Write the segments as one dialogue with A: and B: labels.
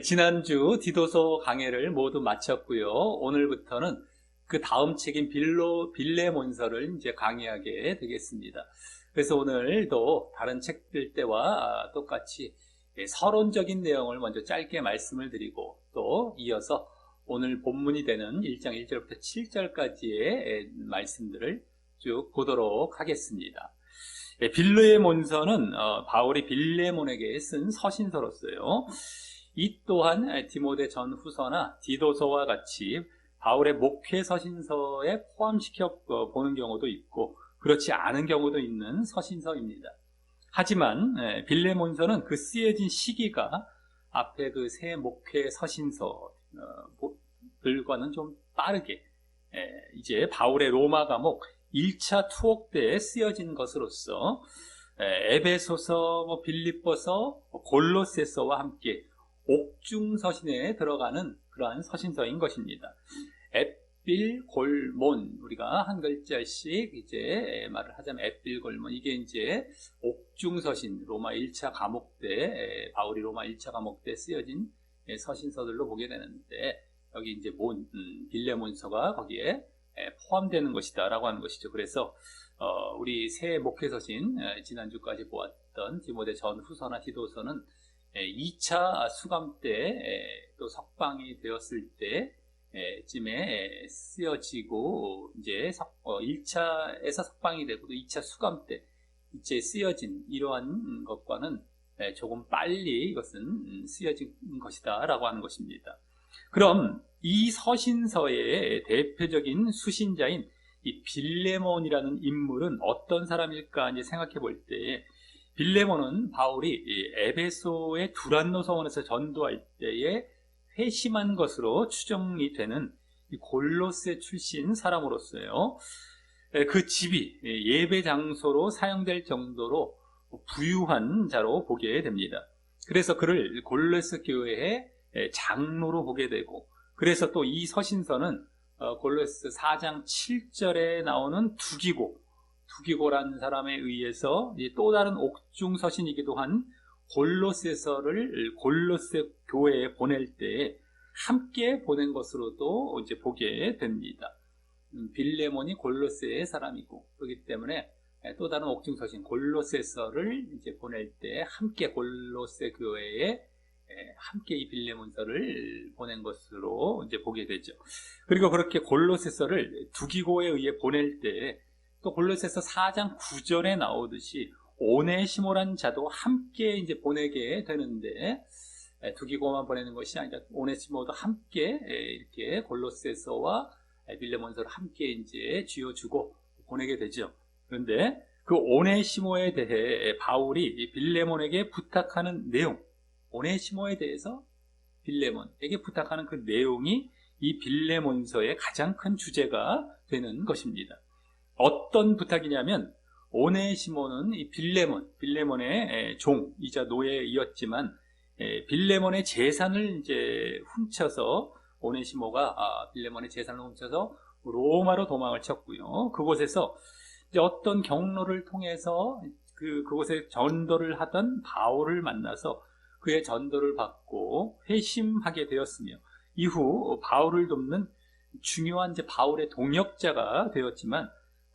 A: 지난주 디도서 강해를 모두 마쳤고요. 오늘부터는 그 다음 책인 빌레몬서를 이제 강의하게 되겠습니다. 그래서 오늘도 다른 책들 때와 똑같이 서론적인 내용을 먼저 짧게 말씀을 드리고 또 이어서 오늘 본문이 되는 1장 1절부터 7절까지의 말씀들을 쭉 보도록 하겠습니다. 빌레몬서는 바울이 빌레몬에게 쓴 서신서로서요. 이 또한 디모데 전후서나 디도서와 같이 바울의 목회 서신서에 포함시켜 보는 경우도 있고 그렇지 않은 경우도 있는 서신서입니다. 하지만 빌레몬서는 그 쓰여진 시기가 앞에 그 세 목회 서신서들과는 좀 빠르게 이제 바울의 로마 감옥 1차 투옥 때에 쓰여진 것으로서 에베소서, 빌립보서, 골로새서와 함께 옥중서신에 들어가는 그러한 서신서인 것입니다. 앳빌골몬, 우리가 한 글자씩 이제 말을 하자면 앳빌골몬, 이게 이제 옥중서신, 로마 1차 감옥 때, 바울이 로마 1차 감옥 때 쓰여진 서신서들로 보게 되는데, 여기 이제 빌레몬서가 거기에 포함되는 것이다 라고 하는 것이죠. 그래서 우리 새 목회서신, 지난주까지 보았던 디모데 전후서나 디도서는 2차 수감 때 또 석방이 되었을 때쯤에 쓰여지고 이제 1차에서 석방이 되고 또 2차 수감 때 이제 쓰여진 이러한 것과는 조금 빨리 이것은 쓰여진 것이다 라고 하는 것입니다. 그럼 이 서신서의 대표적인 수신자인 이 빌레몬이라는 인물은 어떤 사람일까 이제 생각해 볼 때, 빌레몬은 바울이 에베소의 두란노 성원에서 전도할 때에 회심한 것으로 추정이 되는 골로새 출신 사람으로서요. 그 집이 예배 장소로 사용될 정도로 부유한 자로 보게 됩니다. 그래서 그를 골로새 교회의 장로로 보게 되고, 그래서 또 이 서신서는 골로새 4장 7절에 나오는 두기고라는 사람에 의해서 또 다른 옥중 서신이기도 한 골로새서를 골로새 교회에 보낼 때 함께 보낸 것으로도 이제 보게 됩니다. 빌레몬이 골로새의 사람이고, 그렇기 때문에 또 다른 옥중 서신 골로새서를 이제 보낼 때 함께 골로새 교회에 함께 이 빌레몬서를 보낸 것으로 이제 보게 되죠. 그리고 그렇게 골로새서를 두기고에 의해 보낼 때 또 골로새서 4장 9절에 나오듯이 오네시모란 자도 함께 이제 보내게 되는데, 두기고만 보내는 것이 아니라 오네시모도 함께 이렇게 골로새서와 빌레몬서를 함께 이제 쥐어주고 보내게 되죠. 그런데 그 오네시모에 대해 바울이 빌레몬에게 부탁하는 내용, 오네시모에 대해서 빌레몬에게 부탁하는 그 내용이 이 빌레몬서의 가장 큰 주제가 되는 것입니다. 어떤 부탁이냐면, 오네시모는 이 빌레몬의 종이자 노예이었지만, 빌레몬의 재산을 이제 훔쳐서, 오네시모가 빌레몬의 재산을 훔쳐서 로마로 도망을 쳤고요. 그곳에서 이제 어떤 경로를 통해서 그곳에 전도를 하던 바울을 만나서 그의 전도를 받고 회심하게 되었으며, 이후 바울을 돕는 중요한 이제 바울의 동역자가 되었지만,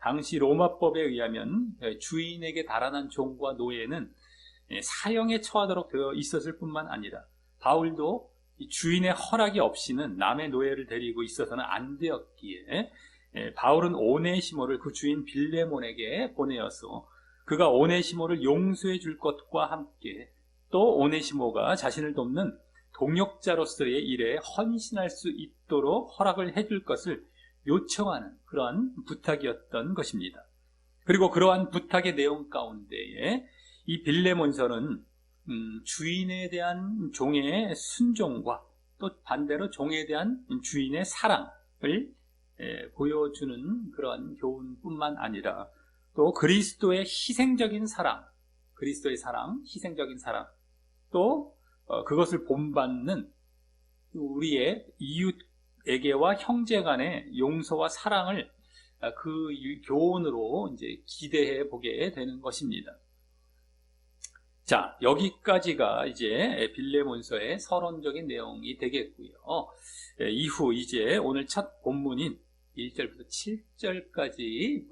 A: 당시 로마법에 의하면 주인에게 달아난 종과 노예는 사형에 처하도록 되어 있었을 뿐만 아니라 바울도 주인의 허락이 없이는 남의 노예를 데리고 있어서는 안 되었기에 바울은 오네시모를 그 주인 빌레몬에게 보내어서 그가 오네시모를 용서해 줄 것과 함께 또 오네시모가 자신을 돕는 동역자로서의 일에 헌신할 수 있도록 허락을 해줄 것을 요청하는 그러한 부탁이었던 것입니다. 그리고 그러한 부탁의 내용 가운데에 이 빌레몬서는 주인에 대한 종의 순종과 또 반대로 종에 대한 주인의 사랑을 보여주는 그러한 교훈뿐만 아니라 또 그리스도의 희생적인 사랑, 희생적인 사랑, 또 그것을 본받는 우리의 이웃에게와 형제 간의 용서와 사랑을 그 교훈으로 이제 기대해 보게 되는 것입니다. 자, 여기까지가 이제 빌레몬서의 서론적인 내용이 되겠고요. 이후 이제 오늘 첫 본문인 1절부터 7절까지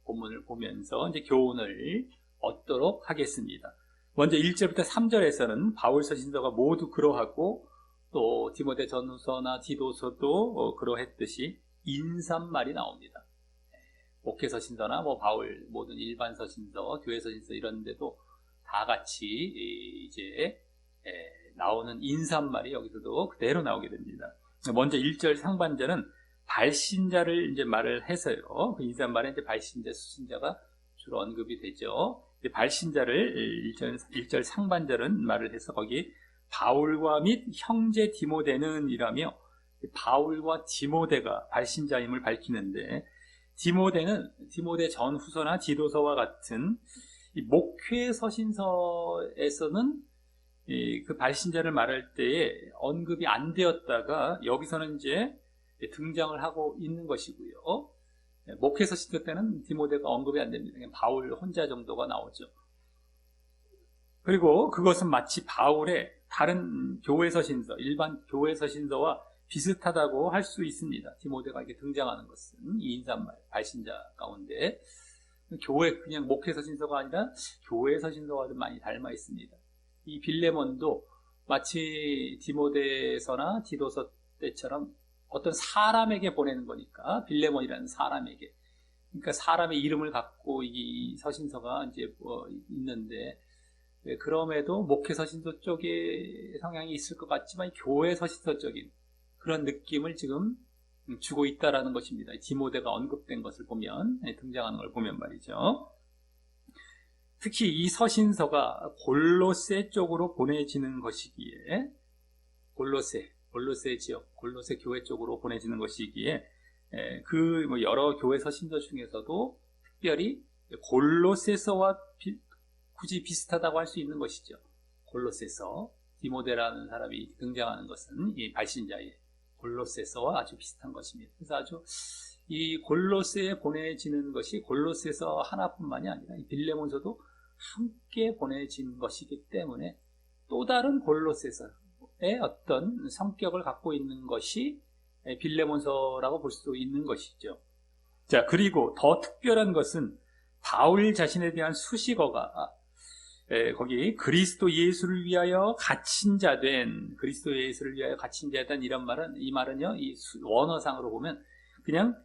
A: 본문을 보면서 이제 교훈을 얻도록 하겠습니다. 먼저 1절부터 3절에서는 바울 서신서가 모두 그러하고 또 디모데 전후서나 디도서도 그러했듯이 인사말이 나옵니다. 목회 서신서나 바울 모든 일반 서신서, 교회 서신서 이런 데도 다 같이 이제 나오는 인사말이 여기서도 그대로 나오게 됩니다. 먼저 1절 상반절은 발신자를 이제 말을 해서요. 그 인사말에 이제 발신자, 수신자가 주로 언급이 되죠. 발신자를 1절 상반절은 말을 해서 거기 바울과 및 형제 디모데는 이라며 바울과 디모데가 발신자임을 밝히는데, 디모데 전후서나 디도서와 같은 이 목회 서신서에서는 그 발신자를 말할 때에 언급이 안 되었다가 여기서는 이제 등장을 하고 있는 것이고요. 목회 서신서 때는 디모데가 언급이 안 됩니다. 그냥 바울 혼자 정도가 나오죠. 그리고 그것은 마치 바울의 다른 교회 서신서, 일반 교회 서신서와 비슷하다고 할 수 있습니다. 디모데가 이렇게 등장하는 것은 이 인사말, 발신자 가운데 교회, 그냥 목회 서신서가 아니라 교회 서신서와 좀 많이 닮아 있습니다. 이 빌레몬도 마치 디모데서나 디도서 때처럼 어떤 사람에게 보내는 거니까, 빌레몬이라는 사람에게. 그러니까 사람의 이름을 갖고 이 서신서가 이제 있는데, 그럼에도 목회 서신서 쪽에 성향이 있을 것 같지만 교회 서신서 쪽인 그런 느낌을 지금 주고 있다라는 것입니다. 디모데가 언급된 것을 보면, 등장하는 걸 보면 말이죠. 특히 이 서신서가 골로새 쪽으로 보내지는 것이기에, 골로새 지역, 골로새 교회 쪽으로 보내지는 것이기에, 여러 교회 서신서 중에서도 특별히 골로새서와 굳이 비슷하다고 할 수 있는 것이죠. 골로새서, 디모데라는 사람이 등장하는 것은 이 발신자의 골로새서와 아주 비슷한 것입니다. 그래서 아주 이 골로새에 보내지는 것이 골로새서 하나뿐만이 아니라 이 빌레몬서도 함께 보내진 것이기 때문에 또 다른 골로새서의 어떤 성격을 갖고 있는 것이 빌레몬서라고 볼 수 있는 것이죠. 자, 그리고 더 특별한 것은 바울 자신에 대한 수식어가 거기 그리스도 예수를 위하여 갇힌 자된, 그리스도 예수를 위하여 갇힌 자된 이 말은요, 이 원어상으로 보면 그냥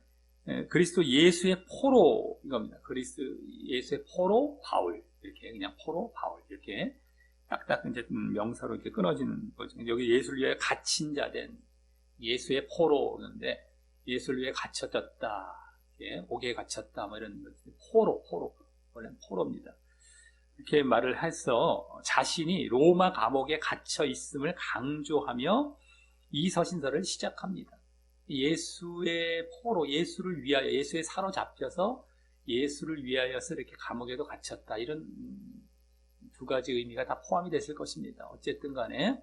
A: 그리스도 예수의 포로 이겁니다. 그리스도 예수의 포로 바울, 이렇게 그냥 포로 바울 이렇게 딱딱 이제 명사로 이렇게 끊어지는 거죠. 여기 예수를 위하여 갇힌 자된 예수의 포로인데, 예수를 위해 갇혀졌다, 옥에 갇혔다, 뭐 이런 포로, 원래는 포로입니다. 이렇게 말을 해서 자신이 로마 감옥에 갇혀 있음을 강조하며 이 서신서를 시작합니다. 예수의 포로, 예수를 위하여, 예수에 사로잡혀서 예수를 위하여서 이렇게 감옥에도 갇혔다, 이런 두 가지 의미가 다 포함이 됐을 것입니다. 어쨌든 간에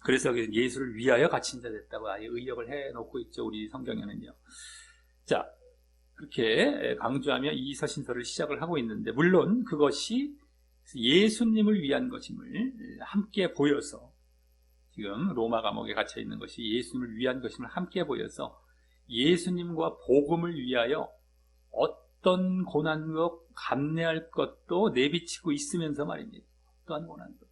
A: 그래서 예수를 위하여 갇힌 자 됐다고 아예 의역을 해놓고 있죠, 우리 성경에는요. 자, 그렇게 강조하며 이 서신서를 시작을 하고 있는데, 물론 그것이 예수님을 위한 것임을 함께 보여서, 지금 로마 감옥에 갇혀 있는 것이 예수님을 위한 것임을 함께 보여서 예수님과 복음을 위하여 어떤 고난도 감내할 것도 내비치고 있으면서 말입니다. 어떠한 고난도.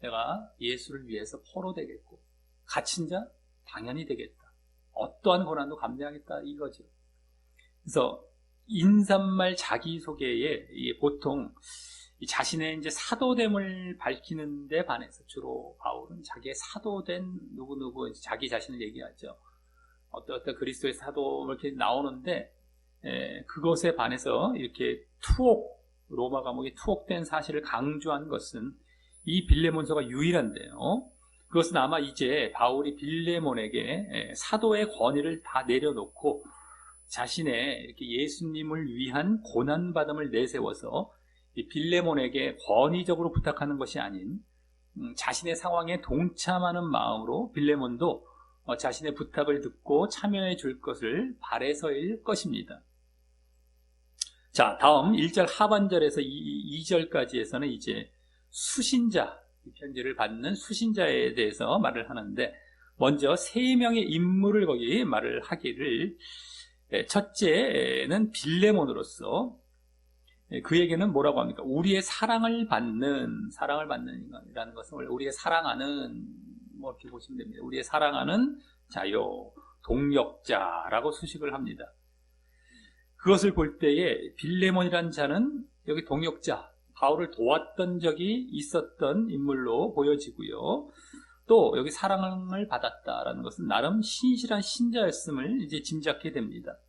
A: 내가 예수를 위해서 포로 되겠고, 갇힌 자 당연히 되겠다. 어떠한 고난도 감내하겠다, 이거죠. 그래서 인사말 자기소개에 보통 자신의 이제 사도됨을 밝히는 데 반해서 주로 바울은 자기의 사도된 누구누구 자기 자신을 얘기하죠. 어떤 그리스도의 사도 이렇게 나오는데, 그것에 반해서 이렇게 로마 감옥에 투옥된 사실을 강조한 것은 이 빌레몬서가 유일한데요. 그것은 아마 이제 바울이 빌레몬에게 사도의 권위를 다 내려놓고 자신의 이렇게 예수님을 위한 고난받음을 내세워서 빌레몬에게 권위적으로 부탁하는 것이 아닌 자신의 상황에 동참하는 마음으로 빌레몬도 자신의 부탁을 듣고 참여해 줄 것을 바래서일 것입니다. 자, 다음 1절 하반절에서 2절까지에서는 이제 수신자, 편지를 받는 수신자에 대해서 말을 하는데, 먼저 세 명의 인물을 거기 말을 하기를, 첫째는 빌레몬으로서 그에게는 뭐라고 합니까? 우리의 사랑을 받는이라는 것은 우리의 사랑하는, 뭐 이렇게 보시면 됩니다. 우리의 사랑하는 자요, 동역자라고 수식을 합니다. 그것을 볼 때에 빌레몬이라는 자는 여기 동역자, 바울을 도왔던 적이 있었던 인물로 보여지고요. 또 여기 사랑을 받았다라는 것은 나름 신실한 신자였음을 이제 짐작하게 됩니다.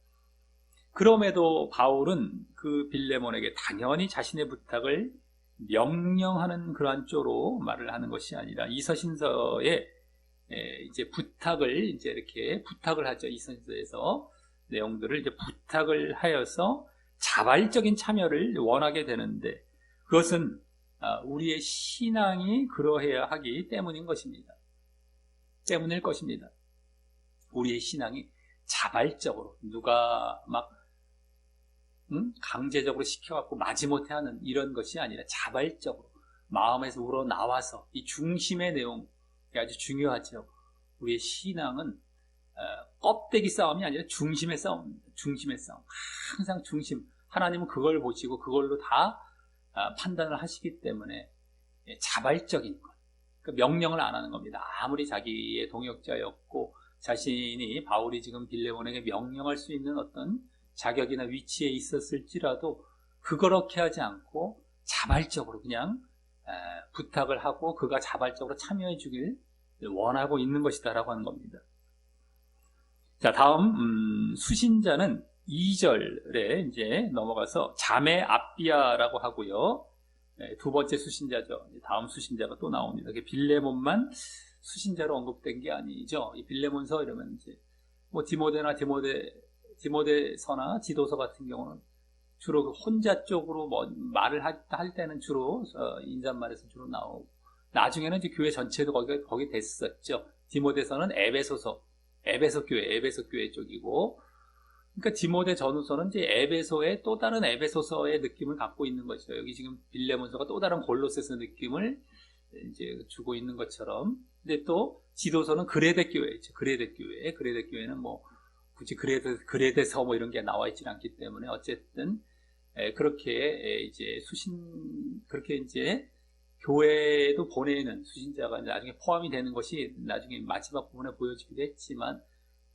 A: 그럼에도 바울은 그 빌레몬에게 당연히 자신의 부탁을 명령하는 그러한 쪽으로 말을 하는 것이 아니라 이 서신서에 이제 부탁을 이제 이렇게 부탁을 하죠. 이 서신서에서 내용들을 이제 부탁을 하여서 자발적인 참여를 원하게 되는데, 그것은 우리의 신앙이 그러해야 하기 때문일 것입니다. 우리의 신앙이 자발적으로, 누가 막 강제적으로 시켜갖고 마지못해 하는 이런 것이 아니라 자발적으로 마음에서 우러나와서, 이 중심의 내용이 아주 중요하죠. 우리의 신앙은 껍데기 싸움이 아니라 중심의 싸움입니다. 중심의 싸움. 항상 중심. 하나님은 그걸 보시고 그걸로 다 판단을 하시기 때문에 자발적인 것. 그러니까 명령을 안 하는 겁니다. 아무리 자기의 동역자였고 자신이, 바울이 지금 빌레몬에게 명령할 수 있는 어떤 자격이나 위치에 있었을지라도 그렇게 하지 않고 자발적으로 그냥 부탁을 하고 그가 자발적으로 참여해 주길 원하고 있는 것이다라고 하는 겁니다. 자, 다음 수신자는 2절에 이제 넘어가서 자매 아비아라고 하고요. 두 번째 수신자죠. 다음 수신자가 또 나옵니다. 빌레몬만 수신자로 언급된 게 아니죠. 이 빌레몬서 이러면 이제 뭐 디모데나 디모데서나 지도서 같은 경우는 주로 그 혼자 쪽으로 뭐 말을 할 때는 주로 인사말에서 주로 나오고, 나중에는 이제 교회 전체도 거기 됐었죠. 디모데서는 에베소 교회 쪽이고, 그러니까 디모데 전후서는 이제 에베소의 또 다른 에베소서의 느낌을 갖고 있는 것이죠. 여기 지금 빌레몬서가 또 다른 골로새서 느낌을 이제 주고 있는 것처럼. 근데 또 지도서는 그레데 교회죠. 그레데 교회는 뭐 굳이 그레데서 뭐 이런 게 나와 있지 않기 때문에 어쨌든 그렇게 이제 그렇게 이제 교회에도 보내는 수신자가 나중에 포함이 되는 것이 나중에 마지막 부분에 보여지기도 했지만,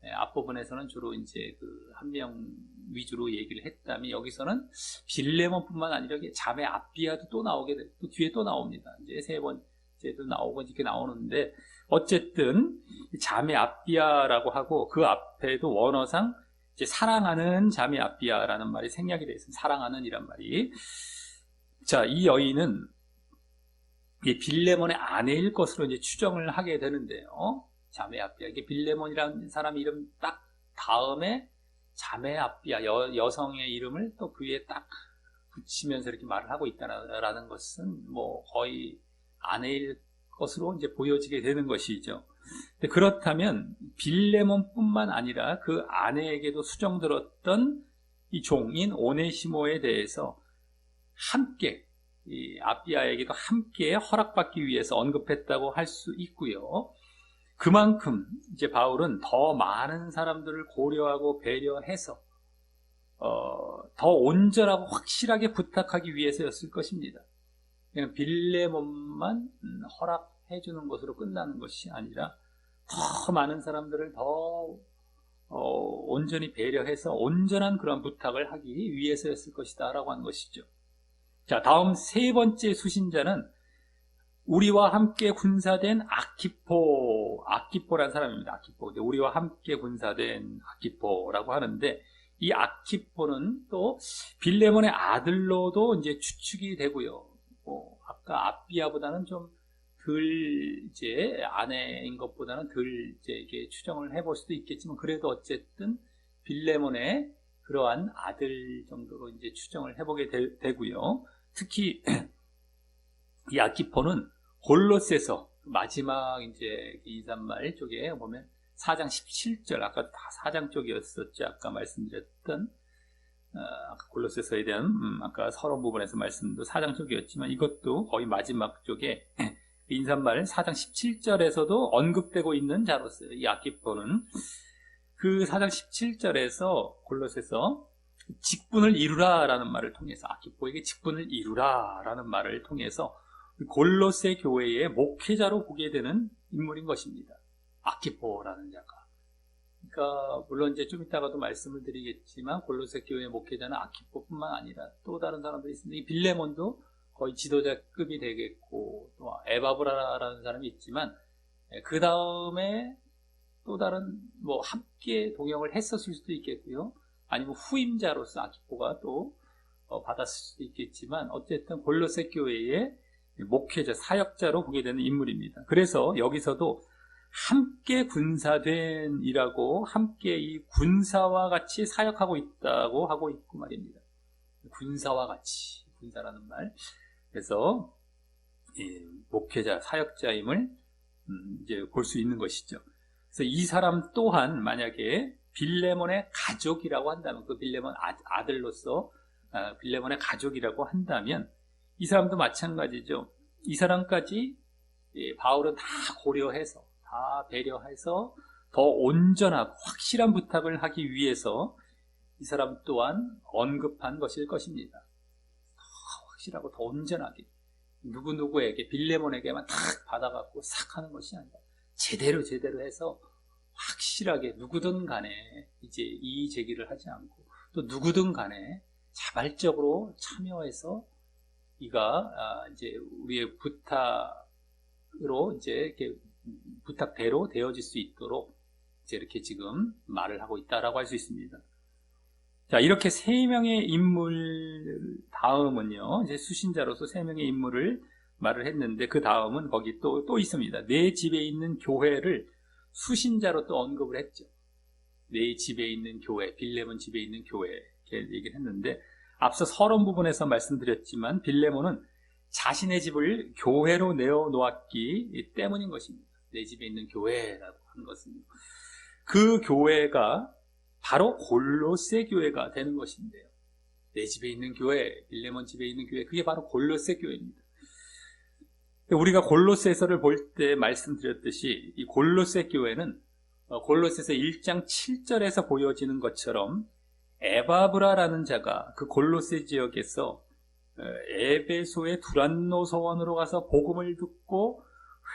A: 앞부분에서는 주로 이제 그 한 명 위주로 얘기를 했다면, 여기서는 빌레몬뿐만 아니라 자매 아비아도 또 나오게 돼, 또 뒤에 또 나옵니다. 이제 세 번째도 나오고 이렇게 나오는데, 어쨌든 자매 아비아라고 하고 그 앞에도 원어상 이제 사랑하는 자매 아비아라는 말이 생략이 되어 있습니다. 사랑하는 이란 말이. 자, 이 여인은 이 빌레몬의 아내일 것으로 이제 추정을 하게 되는데요. 자매 아비아. 이게 빌레몬이라는 사람 이름 딱 다음에 자매 아비아, 여성의 이름을 또 그 위에 딱 붙이면서 이렇게 말을 하고 있다라는 것은 뭐 거의 아내일 것으로 이제 보여지게 되는 것이죠. 그렇다면 빌레몬뿐만 아니라 그 아내에게도 수정들었던 이 종인 오네시모에 대해서 함께, 이 아비아에게도 함께 허락받기 위해서 언급했다고 할 수 있고요. 그만큼 이제 바울은 더 많은 사람들을 고려하고 배려해서 더 온전하고 확실하게 부탁하기 위해서였을 것입니다. 그냥 빌레몬만 허락해 주는 것으로 끝나는 것이 아니라 더 많은 사람들을 더 온전히 배려해서 온전한 그런 부탁을 하기 위해서였을 것이다 라고 하는 것이죠. 자, 다음 세 번째 수신자는 우리와 함께 군사된 아키포라는 사람입니다. 아키포. 우리와 함께 군사된 아키포라고 하는데, 이 아키포는 또 빌레몬의 아들로도 이제 추측이 되고요. 아까 아비아보다는 좀 덜 이제 아내인 것보다는 덜 이제 이게 추정을 해볼 수도 있겠지만, 그래도 어쨌든 빌레몬의 그러한 아들 정도로 이제 추정을 해보게 되고요. 특히 이 아키포는 골로새서 마지막 이제 인사말 쪽에 보면 4장 17절, 아까 다 4장 쪽이었었죠. 아까 말씀드렸던 아까 골로새서에 대한 아까 서론 부분에서 말씀도 4장 쪽이었지만 이것도 거의 마지막 쪽에 인사말 4장 17절에서도 언급되고 있는 자로서요. 이 아키포는 그 4장 17절에서 골로새서 직분을 이루라라는 말을 통해서 아키포에게 직분을 이루라라는 말을 통해서 골로새 교회의 목회자로 보게 되는 인물인 것입니다. 아키포라는 자가. 그러니까 물론 이제 좀 이따가도 말씀을 드리겠지만 골로새 교회의 목회자는 아키포뿐만 아니라 또 다른 사람들이 있습니다. 이 빌레몬도 거의 지도자급이 되겠고 또 에바브라라는 사람이 있지만 그 다음에 또 다른 뭐 함께 동역을 했었을 수도 있겠고요. 아니면 후임자로서 아키포가 또 받았을 수도 있겠지만 어쨌든 골로새 교회의 목회자, 사역자로 보게 되는 인물입니다. 그래서 여기서도 함께 군사된 이라고 함께 이 군사와 같이 사역하고 있다고 하고 있고 말입니다. 군사와 같이, 군사라는 말. 그래서 목회자, 사역자임을 이제 볼 수 있는 것이죠. 그래서 이 사람 또한 만약에 빌레몬의 가족이라고 한다면, 그 빌레몬 아들로서 빌레몬의 가족이라고 한다면 이 사람도 마찬가지죠. 이 사람까지 바울은 다 고려해서, 다 배려해서 더 온전하고 확실한 부탁을 하기 위해서 이 사람 또한 언급한 것일 것입니다. 더 확실하고 더 온전하게 누구누구에게, 빌레몬에게만 탁 받아갖고 싹 하는 것이 아니라 제대로 해서 확실하게 누구든 간에 이제 이의 제기를 하지 않고 또 누구든 간에 자발적으로 참여해서 이가 이제 우리의 부탁으로 이제 이렇게 부탁대로 되어질 수 있도록 이제 이렇게 지금 말을 하고 있다라고 할 수 있습니다. 자, 이렇게 세 명의 인물 다음은요, 이제 수신자로서 세 명의 인물을 말을 했는데 그 다음은 거기 또 있습니다. 내 집에 있는 교회를 수신자로 또 언급을 했죠. 내 집에 있는 교회, 빌레몬 집에 있는 교회 이렇게 얘기를 했는데 앞서 서론 부분에서 말씀드렸지만 빌레몬은 자신의 집을 교회로 내어놓았기 때문인 것입니다. 내 집에 있는 교회라고 한 것은 그 교회가 바로 골로새 교회가 되는 것인데요. 내 집에 있는 교회, 빌레몬 집에 있는 교회, 그게 바로 골로새 교회입니다. 우리가 골로새서를 볼 때 말씀드렸듯이 이 골로새 교회는 골로새서 1장 7절에서 보여지는 것처럼 에바브라라는 자가 그 골로새 지역에서 에베소의 두란노 서원으로 가서 복음을 듣고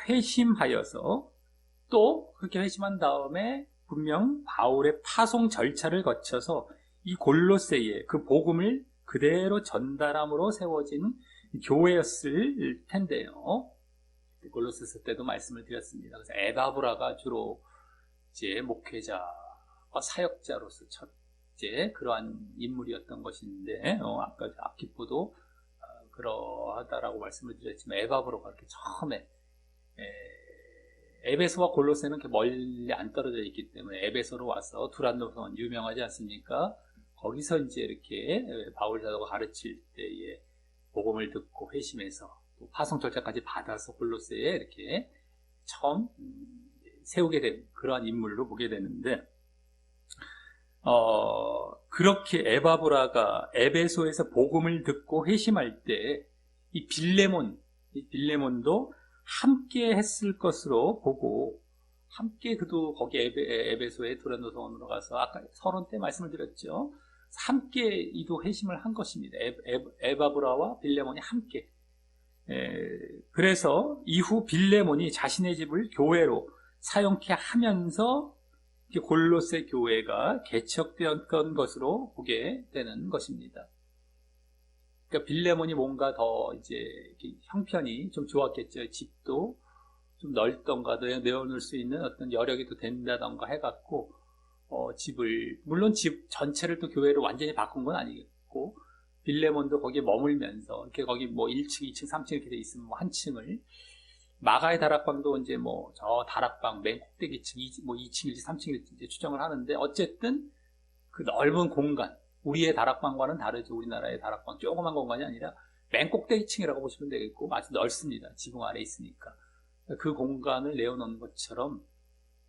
A: 회심하여서 또 그렇게 회심한 다음에 분명 바울의 파송 절차를 거쳐서 이 골로새에 그 복음을 그대로 전달함으로 세워진 교회였을 텐데요. 골로새서 때도 말씀을 드렸습니다. 그래서 에바브라가 주로 이제 목회자와 사역자로서 첫째 그러한 인물이었던 것인데 아까 아키포도 그러하다라고 말씀을 드렸지만 에바브라가 이렇게 처음에 에베소와 골로새는 이렇게 멀리 안 떨어져 있기 때문에 에베소로 와서 두란노선 유명하지 않습니까? 거기서 이제 이렇게 바울 사도가 가르칠 때에 복음을 듣고 회심해서 또 파송 절차까지 받아서 골로새에 이렇게 처음 세우게 된 그러한 인물로 보게 되는데 그렇게 에바브라가 에베소에서 복음을 듣고 회심할 때 이 빌레몬도 함께 했을 것으로 보고 함께 그도 거기 에베소의 두란노 성원으로 가서 아까 서론 때 말씀을 드렸죠. 함께 이도 회심을 한 것입니다. 에바브라와 빌레몬이 함께. 그래서 이후 빌레몬이 자신의 집을 교회로 사용케 하면서 골로새 교회가 개척되었던 것으로 보게 되는 것입니다. 그러니까 빌레몬이 뭔가 더 이제 형편이 좀 좋았겠죠. 집도 좀 넓던가 내어놓을 수 있는 어떤 여력이 또 된다던가 해갖고 집을 물론 집 전체를 또 교회로 완전히 바꾼 건 아니겠고 빌레몬도 거기에 머물면서 이렇게 거기 뭐 1층, 2층, 3층 이렇게 돼 있으면 뭐 한 층을 마가의 다락방도 이제 뭐 저 다락방 맨 꼭대기층 뭐 2층일지 3층일지 이제 추정을 하는데 어쨌든 그 넓은 공간 우리의 다락방과는 다르죠. 우리나라의 다락방 조그만 공간이 아니라 맨 꼭대기층이라고 보시면 되겠고 아주 넓습니다. 지붕 아래 있으니까 그 공간을 내어놓은 것처럼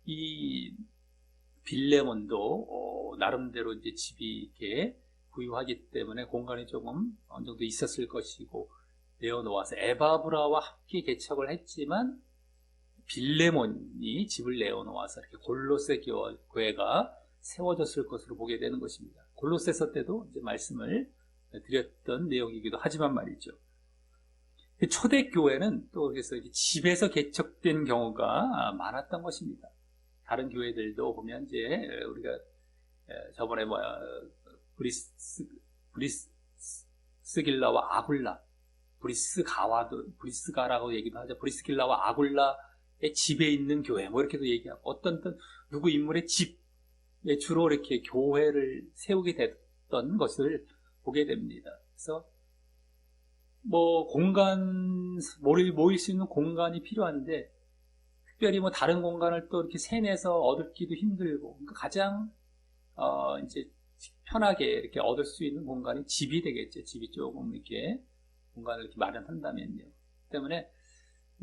A: 이 빌레몬도 나름대로 이제 집이 이렇게 부유하기 때문에 공간이 조금 어느 정도 있었을 것이고 내어놓아서 에바브라와 함께 개척을 했지만 빌레몬이 집을 내어놓아서 이렇게 골로새 교회가 세워졌을 것으로 보게 되는 것입니다. 골로새서 때도 이제 말씀을 드렸던 내용이기도 하지만 말이죠. 초대교회는 또 그래서 집에서 개척된 경우가 많았던 것입니다. 다른 교회들도 보면 이제 우리가 저번에 브리스길라와 아굴라, 브리스가라고 얘기도 하죠. 브리스길라와 아굴라의 집에 있는 교회, 뭐 이렇게도 얘기하고 어떤 누구 인물의 집에 주로 이렇게 교회를 세우게 됐던 것을 보게 됩니다. 그래서 모일 수 있는 공간이 필요한데, 특별히 다른 공간을 또 이렇게 세내서 얻기도 힘들고, 그러니까 가장, 이제 편하게 이렇게 얻을 수 있는 공간이 집이 되겠죠. 집이 조금 이렇게 공간을 이렇게 마련한다면요. 때문에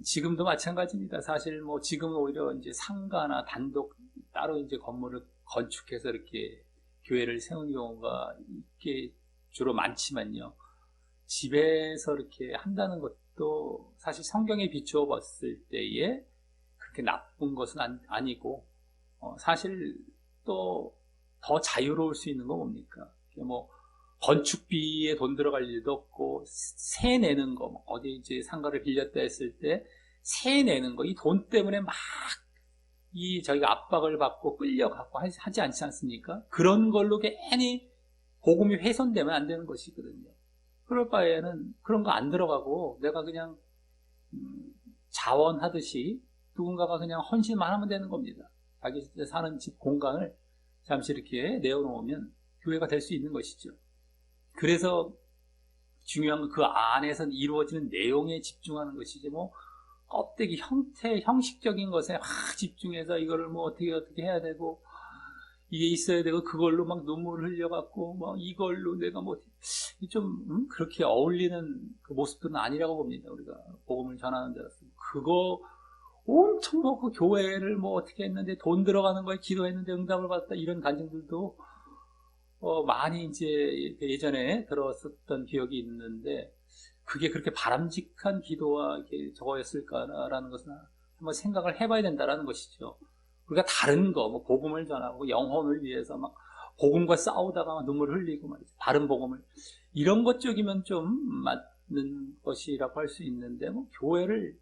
A: 지금도 마찬가지입니다. 사실 지금 오히려 이제 상가나 단독 따로 이제 건물을 건축해서 이렇게 교회를 세우는 경우가 이게 주로 많지만요. 집에서 이렇게 한다는 것도 사실 성경에 비추어 봤을 때에 그렇게 나쁜 것은 아니고, 사실 또 더 자유로울 수 있는 건 뭡니까? 건축비에 돈 들어갈 일도 없고, 세 내는 거, 어디 이제 상가를 빌렸다 했을 때, 세 내는 거, 이 돈 때문에 저희가 압박을 받고 끌려가고 하지 않지 않습니까? 그런 걸로 괜히 복음이 훼손되면 안 되는 것이거든요. 그럴 바에는 그런 거 안 들어가고 내가 그냥 자원하듯이 누군가가 그냥 헌신만 하면 되는 겁니다. 자기 사는 집 공간을 잠시 이렇게 내어놓으면 교회가 될 수 있는 것이죠. 그래서 중요한 건 그 안에서 이루어지는 내용에 집중하는 것이지 껍데기 형식적인 것에 집중해서 이거를 어떻게 해야 되고 이게 있어야 되고 그걸로 눈물을 흘려갖고 이걸로 내가 좀 그렇게 어울리는 그 모습들은 아니라고 봅니다. 우리가 복음을 전하는 자로서 그거 엄청 그 교회를 어떻게 했는데 돈 들어가는 거에 기도했는데 응답을 받았다 이런 간증들도 많이 이제 예전에 들었었던 기억이 있는데 그게 그렇게 바람직한 기도와 저거였을까라는 것은 한번 생각을 해봐야 된다라는 것이죠. 우리가 다른 거, 복음을 전하고 영혼을 위해서 복음과 싸우다가 눈물 흘리고 말이죠. 바른 복음을. 이런 것 쪽이면 좀 맞는 것이라고 할 수 있는데, 교회를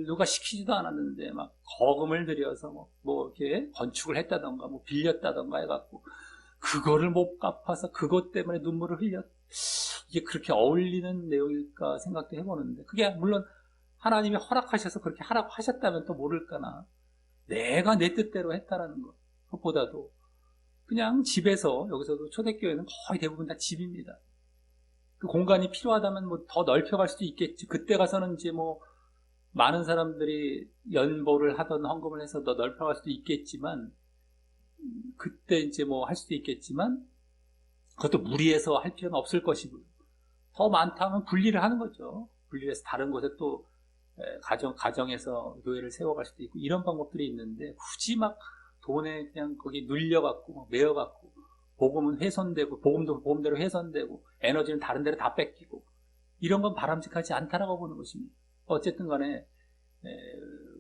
A: 누가 시키지도 않았는데, 거금을 들여서 이렇게 건축을 했다던가, 빌렸다던가 해갖고, 그거를 못 갚아서 그것 때문에 눈물을 이게 그렇게 어울리는 내용일까 생각도 해보는데, 그게 물론 하나님이 허락하셔서 그렇게 하라고 하셨다면 또 모를까나, 내가 내 뜻대로 했다라는 것. 그것보다도 그냥 집에서, 여기서도 초대교회는 거의 대부분 다 집입니다. 그 공간이 필요하다면 더 넓혀갈 수도 있겠지. 그때 가서는 이제 많은 사람들이 연보를 하던 헌금을 해서 더 넓혀갈 수도 있겠지만, 그때 이제 할 수도 있겠지만, 그것도 무리해서 할 필요는 없을 것이고요. 더 많다면 분리를 하는 거죠. 분리해서 다른 곳에 또 가정에서 교회를 세워갈 수도 있고 이런 방법들이 있는데 굳이 돈에 그냥 거기 눌려갖고 매여갖고 복음은 훼손되고 복음도 복음대로 훼손되고 에너지는 다른 데로 다 뺏기고 이런 건 바람직하지 않다라고 보는 것입니다. 어쨌든 간에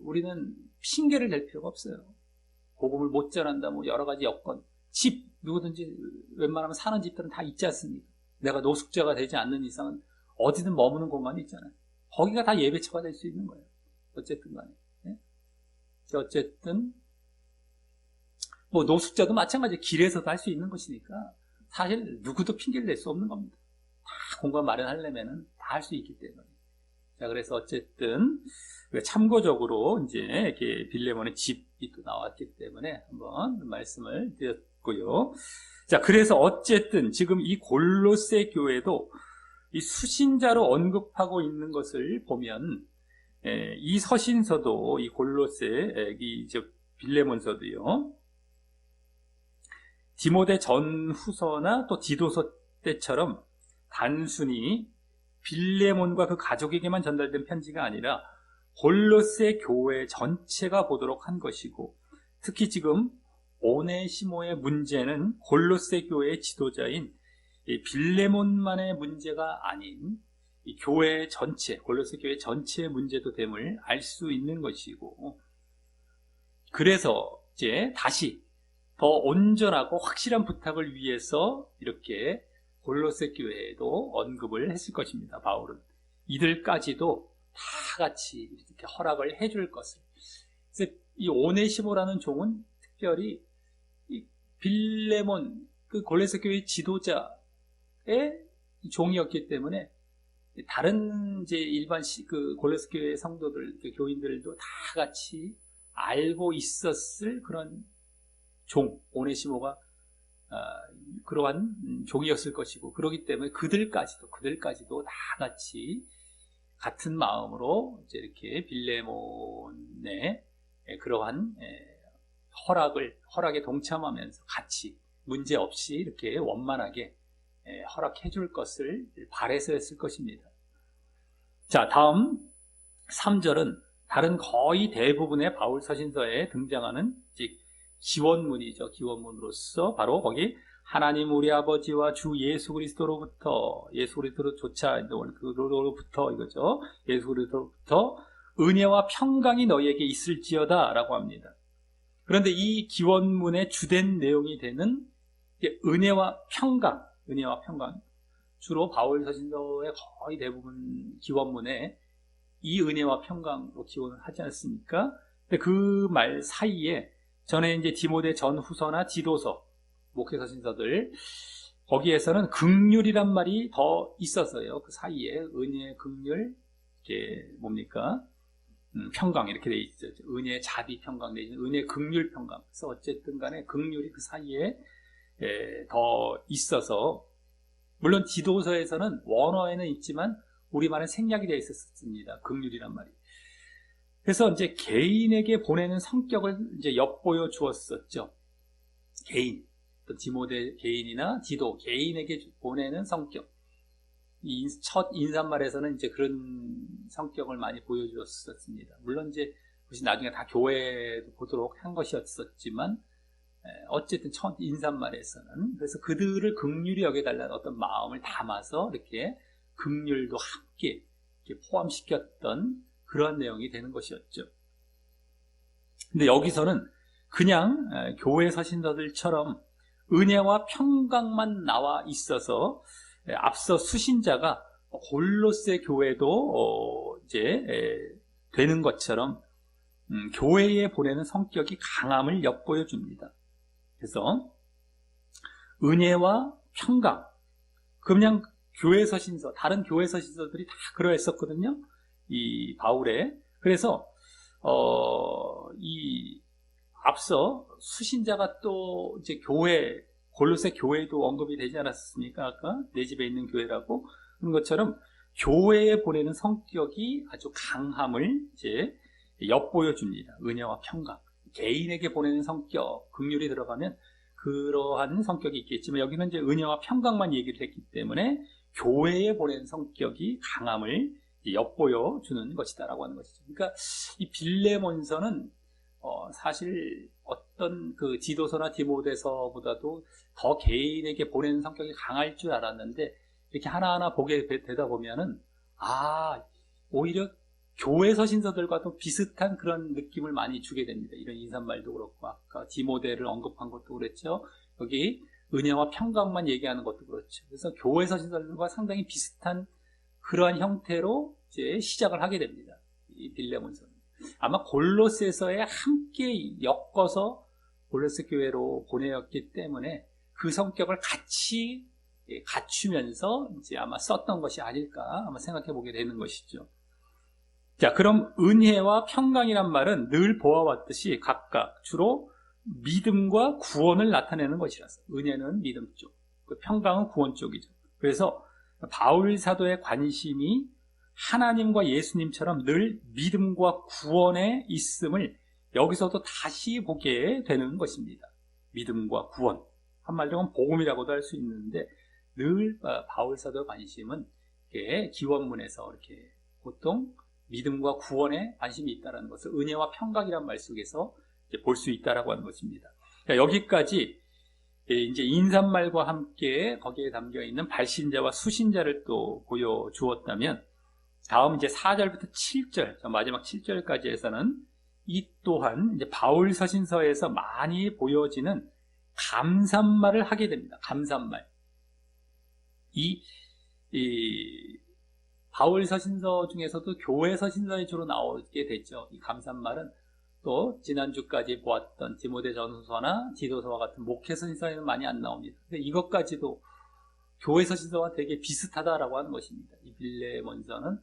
A: 우리는 핑계를 댈 필요가 없어요. 복음을 못 전한다 여러 가지 여건 집 누구든지 웬만하면 사는 집들은 다 있지 않습니까? 내가 노숙자가 되지 않는 이상은 어디든 머무는 공간이 있잖아요. 거기가 다 예배처가 될 수 있는 거예요. 어쨌든 간에. 네? 어쨌든, 노숙자도 마찬가지로 길에서도 할 수 있는 것이니까, 사실 누구도 핑계를 낼 수 없는 겁니다. 다 공간 마련하려면은 다 할 수 있기 때문에. 자, 그래서 어쨌든, 참고적으로, 이제, 이렇게 빌레몬의 집이 또 나왔기 때문에 한번 말씀을 드렸고요. 자, 그래서 어쨌든 지금 이 골로새 교회도 이 수신자로 언급하고 있는 것을 보면 이 서신서도 이 골로새 이 빌레몬서도요. 디모데 전후서나 또 디도서 때처럼 단순히 빌레몬과 그 가족에게만 전달된 편지가 아니라 골로새 교회 전체가 보도록 한 것이고 특히 지금 오네시모의 문제는 골로새 교회의 지도자인 이 빌레몬만의 문제가 아닌 이 교회 전체, 골로새 교회 전체의 문제도 됨을 알 수 있는 것이고, 그래서 이제 다시 더 온전하고 확실한 부탁을 위해서 이렇게 골로새 교회에도 언급을 했을 것입니다. 바울은 이들까지도 다 같이 이렇게 허락을 해줄 것을. 그래서 이 오네시모라는 종은 특별히 이 빌레몬, 그 골로새 교회 지도자의 종이었기 때문에 다른 이제 일반 그 골로새 교회 성도들, 그 교인들도 다 같이 알고 있었을 그런 종, 오네시모가 그러한 종이었을 것이고, 그렇기 때문에 그들까지도 다 같이 같은 마음으로 이제 이렇게 빌레몬의 그러한 허락에 동참하면서 같이 문제 없이 이렇게 원만하게 허락해 줄 것을 바라서 했을 것입니다. 자, 다음 3절은 다른 거의 대부분의 바울 서신서에 등장하는 기원문이죠. 기원문으로서 바로 거기 하나님 우리 아버지와 주 예수 그리스도로부터 이거죠. 예수 그리스도로부터 은혜와 평강이 너희에게 있을지어다 라고 합니다. 그런데 이 기원문의 주된 내용이 되는 은혜와 평강, 주로 바울 서신서의 거의 대부분 기원문에 이 은혜와 평강으로 기원을 하지 않습니까? 근데 그 말 사이에 전에 이제 디모데 전후서나 디도서, 목회서신서들, 거기에서는 긍휼이란 말이 더 있었어요. 그 사이에 은혜, 긍휼, 이게 뭡니까? 평강 이렇게 돼 있죠. 은혜, 자비, 평강 내지는 은혜, 긍휼, 평강. 그래서 어쨌든 간에 긍휼이 그 사이에 더 있어서, 물론 디도서에서는 원어에는 있지만 우리말은 생략이 되어 있었습니다. 긍휼이란 말이. 그래서 이제 개인에게 보내는 성격을 이제 엿보여 주었었죠. 개인, 또 디모데 개인이나 디도 개인에게 보내는 성격. 이 첫 인사말에서는 이제 그런 성격을 많이 보여주었었습니다. 물론 이제 그것이 나중에 다 교회도 보도록 한 것이었었지만, 어쨌든 첫 인사말에서는 그래서 그들을 긍휼히 여겨달라는 어떤 마음을 담아서 이렇게 긍휼도 함께 이렇게 포함시켰던 그런 내용이 되는 것이었죠. 근데 여기서는 그냥 교회 서신서들처럼 은혜와 평강만 나와 있어서 앞서 수신자가 골로새 교회도 이제 되는 것처럼 교회에 보내는 성격이 강함을 엿보여 줍니다. 그래서 은혜와 평강, 그냥 교회 서신서, 다른 교회 서신서들이 다 그러했었거든요. 이 바울의. 그래서 이 앞서 수신자가 또 이제 골로새 교회도 언급이 되지 않았습니까? 아까 내 집에 있는 교회라고 그런 것처럼 교회에 보내는 성격이 아주 강함을 이제 엿보여 줍니다. 은혜와 평강. 개인에게 보내는 성격, 긍휼이 들어가면 그러한 성격이 있겠지만 여기는 이제 은혜와 평강만 얘기를 했기 때문에 교회에 보내는 성격이 강함을 엿보여 주는 것이다라고 하는 것이죠. 그러니까 이 빌레몬서는 사실 어떤 그 디도서나 디모데서보다도 더 개인에게 보내는 성격이 강할 줄 알았는데 이렇게 하나하나 보게 되다 보면은 오히려 교회 서신서들과도 비슷한 그런 느낌을 많이 주게 됩니다. 이런 인사말도 그렇고 아까 디모데를 언급한 것도 그랬죠. 여기 은혜와 평강만 얘기하는 것도 그렇죠. 그래서 교회 서신서들과 상당히 비슷한 그러한 형태로 이제 시작을 하게 됩니다. 이 빌레몬서는. 아마 골로새서에 함께 엮어서 골로새 교회로 보내었기 때문에 그 성격을 같이 갖추면서 이제 아마 썼던 것이 아닐까 아마 생각해 보게 되는 것이죠. 자, 그럼 은혜와 평강이란 말은 늘 보아왔듯이 각각 주로 믿음과 구원을 나타내는 것이라서 은혜는 믿음 쪽, 평강은 구원 쪽이죠. 그래서 바울 사도의 관심이 하나님과 예수님처럼 늘 믿음과 구원에 있음을 여기서도 다시 보게 되는 것입니다. 믿음과 구원. 한마디로 복음이라고도 할 수 있는데 늘 바울 사도의 관심은 이렇게 기원문에서 이렇게 보통 믿음과 구원에 관심이 있다는 것을 은혜와 평강이란 말 속에서 볼 수 있다라고 하는 것입니다. 자, 여기까지 이제 인사말과 함께 거기에 담겨 있는 발신자와 수신자를 또 보여주었다면, 다음 이제 4절부터 7절, 마지막 7절까지 해서는 이 또한 이제 바울 서신서에서 많이 보여지는 감사말을 하게 됩니다. 감사말. 이 바울 서신서 중에서도 교회 서신서에 주로 나오게 됐죠. 이 감사말은 또 지난주까지 보았던 디모데전서나 디도서와 같은 목회 서신서에는 많이 안 나옵니다. 근데 이것까지도 교회 서신서와 되게 비슷하다라고 하는 것입니다. 이 빌레몬서는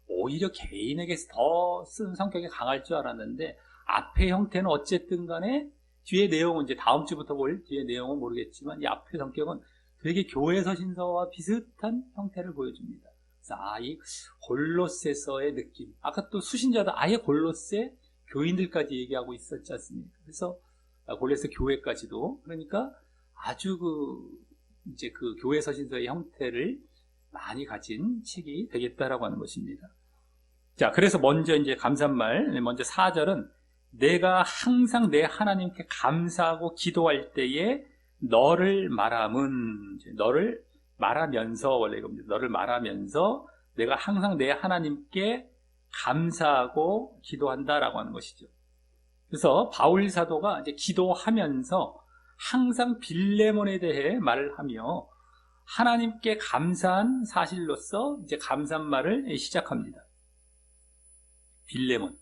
A: 오히려 개인에게서 더 쓴 성격이 강할 줄 알았는데, 앞의 형태는 어쨌든 간에 뒤의 내용은 이제 다음 주부터 볼 뒤의 내용은 모르겠지만, 이 앞의 성격은 되게 교회 서신서와 비슷한 형태를 보여줍니다. 그래서 이 골로새서의 느낌, 아까 또 수신자도 아예 골로새 교인들까지 얘기하고 있었지 않습니까? 그래서 골로새 교회까지도, 그러니까 아주 이제 그 교회 서신서의 형태를 많이 가진 책이 되겠다라고 하는 것입니다. 자, 그래서 먼저 이제 감사말, 먼저 4절은 내가 항상 내 하나님께 감사하고 기도할 때에 너를 말함은, 너를 말하면서, 원래 이겁니다. 너를 말하면서 내가 항상 내 하나님께 감사하고 기도한다라고 하는 것이죠. 그래서 바울 사도가 이제 기도하면서 항상 빌레몬에 대해 말을 하며 하나님께 감사한 사실로서 이제 감사말을 시작합니다. 빌레몬.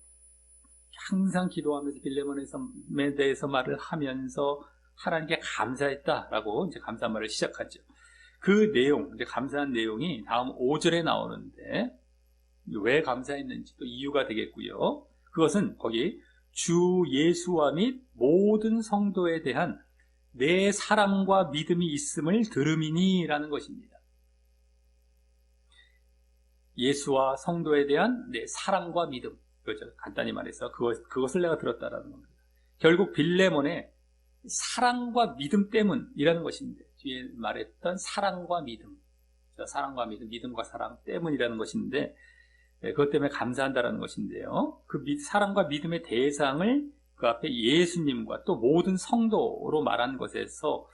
A: 항상 기도하면서 빌레몬에 대해서 말을 하면서 하나님께 감사했다라고 이제 감사말을 시작하죠. 그 내용, 이제 감사한 내용이 다음 5절에 나오는데, 왜 감사했는지 또 이유가 되겠고요. 그것은 거기 주 예수와 및 모든 성도에 대한 내 사랑과 믿음이 있음을 들음이니라는 것입니다. 예수와 성도에 대한 내 사랑과 믿음, 그렇죠. 간단히 말해서 그것을 내가 들었다라는 겁니다. 결국 빌레몬의 사랑과 믿음 때문이라는 것인데, 뒤에 말했던 사랑과 믿음, 사랑과 믿음, 믿음과 사랑 때문이라는 것인데, 그것 때문에 감사한다라는 것인데요. 그 사랑과 믿음의 대상을 그 앞에 예수님과 또 모든 성도로 말한 것에서,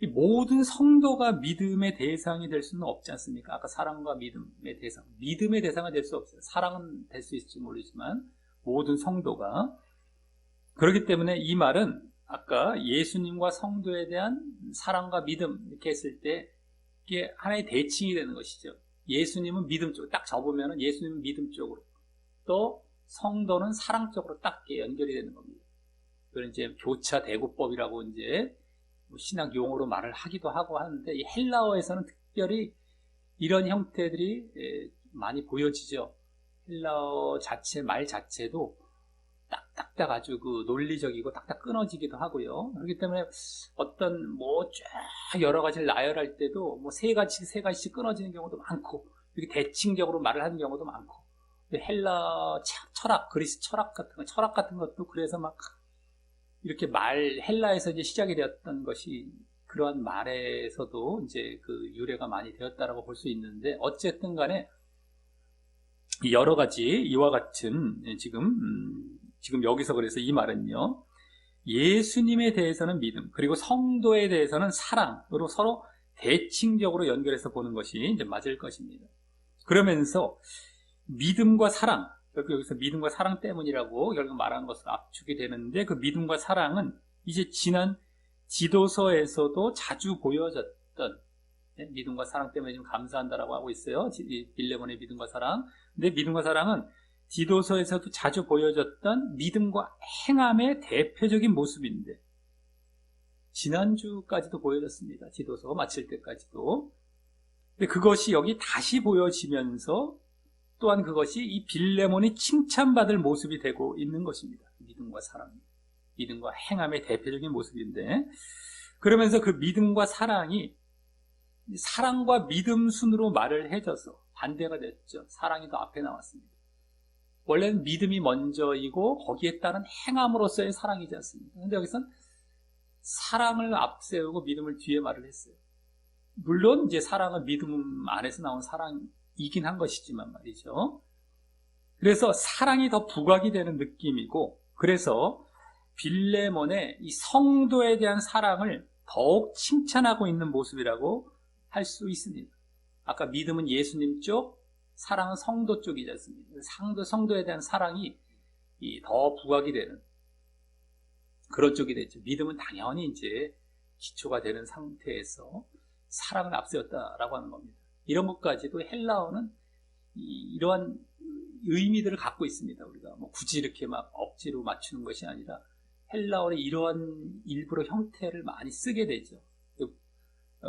A: 이 모든 성도가 믿음의 대상이 될 수는 없지 않습니까? 아까 사랑과 믿음의 대상, 믿음의 대상은 될 수 없어요. 사랑은 될 수 있을지 모르지만 모든 성도가. 그렇기 때문에 이 말은 아까 예수님과 성도에 대한 사랑과 믿음 이렇게 했을 때 이게 하나의 대칭이 되는 것이죠. 예수님은 믿음 쪽, 딱 접으면 예수님은 믿음 쪽으로, 또 성도는 사랑 쪽으로 딱 연결이 되는 겁니다. 그런 이제 교차 대구법이라고 이제 신학 용어로 말을 하기도 하고 하는데, 이 헬라어에서는 특별히 이런 형태들이 많이 보여지죠. 헬라어 자체, 말 자체도 딱딱딱 아주 그 논리적이고 딱딱 끊어지기도 하고요. 그렇기 때문에 어떤 쫙 여러 가지를 나열할 때도 세 가지씩 끊어지는 경우도 많고, 이렇게 대칭적으로 말을 하는 경우도 많고, 헬라 철학, 그리스 철학 같은 것도 그래서 막 이렇게 헬라에서 이제 시작이 되었던 것이 그러한 말에서도 이제 그 유래가 많이 되었다라고 볼 수 있는데, 어쨌든 간에 여러 가지 이와 같은 지금 여기서 그래서 이 말은요, 예수님에 대해서는 믿음, 그리고 성도에 대해서는 사랑으로 서로 대칭적으로 연결해서 보는 것이 이제 맞을 것입니다. 그러면서 믿음과 사랑, 여기서 믿음과 사랑 때문이라고 결국 말하는 것을 압축이 되는데, 그 믿음과 사랑은 이제 지난 디도서에서도 자주 보여졌던, 믿음과 사랑 때문에 지금 감사한다라고 하고 있어요. 빌레몬의 믿음과 사랑. 근데 믿음과 사랑은 디도서에서도 자주 보여졌던 믿음과 행함의 대표적인 모습인데, 지난주까지도 보여졌습니다. 디도서 마칠 때까지도. 근데 그것이 여기 다시 보여지면서 또한 그것이 이 빌레몬이 칭찬받을 모습이 되고 있는 것입니다. 믿음과 사랑, 믿음과 행함의 대표적인 모습인데, 그러면서 그 믿음과 사랑이 사랑과 믿음 순으로 말을 해줘서 반대가 됐죠. 사랑이 더 앞에 나왔습니다. 원래는 믿음이 먼저이고 거기에 따른 행함으로서의 사랑이지 않습니까? 그런데 여기서는 사랑을 앞세우고 믿음을 뒤에 말을 했어요. 물론 이제 사랑은 믿음 안에서 나온 사랑이긴 한 것이지만 말이죠. 그래서 사랑이 더 부각이 되는 느낌이고, 그래서 빌레몬의 이 성도에 대한 사랑을 더욱 칭찬하고 있는 모습이라고 할 수 있습니다. 아까 믿음은 예수님 쪽, 사랑은 성도 쪽이지 않습니까? 성도에 대한 사랑이 더 부각이 되는 그런 쪽이 됐죠. 믿음은 당연히 이제 기초가 되는 상태에서 사랑을 앞세웠다라고 하는 겁니다. 이런 것까지도 헬라어는 이러한 의미들을 갖고 있습니다. 우리가 뭐 굳이 이렇게 막 억지로 맞추는 것이 아니라 헬라어의 이러한 일부러 형태를 많이 쓰게 되죠.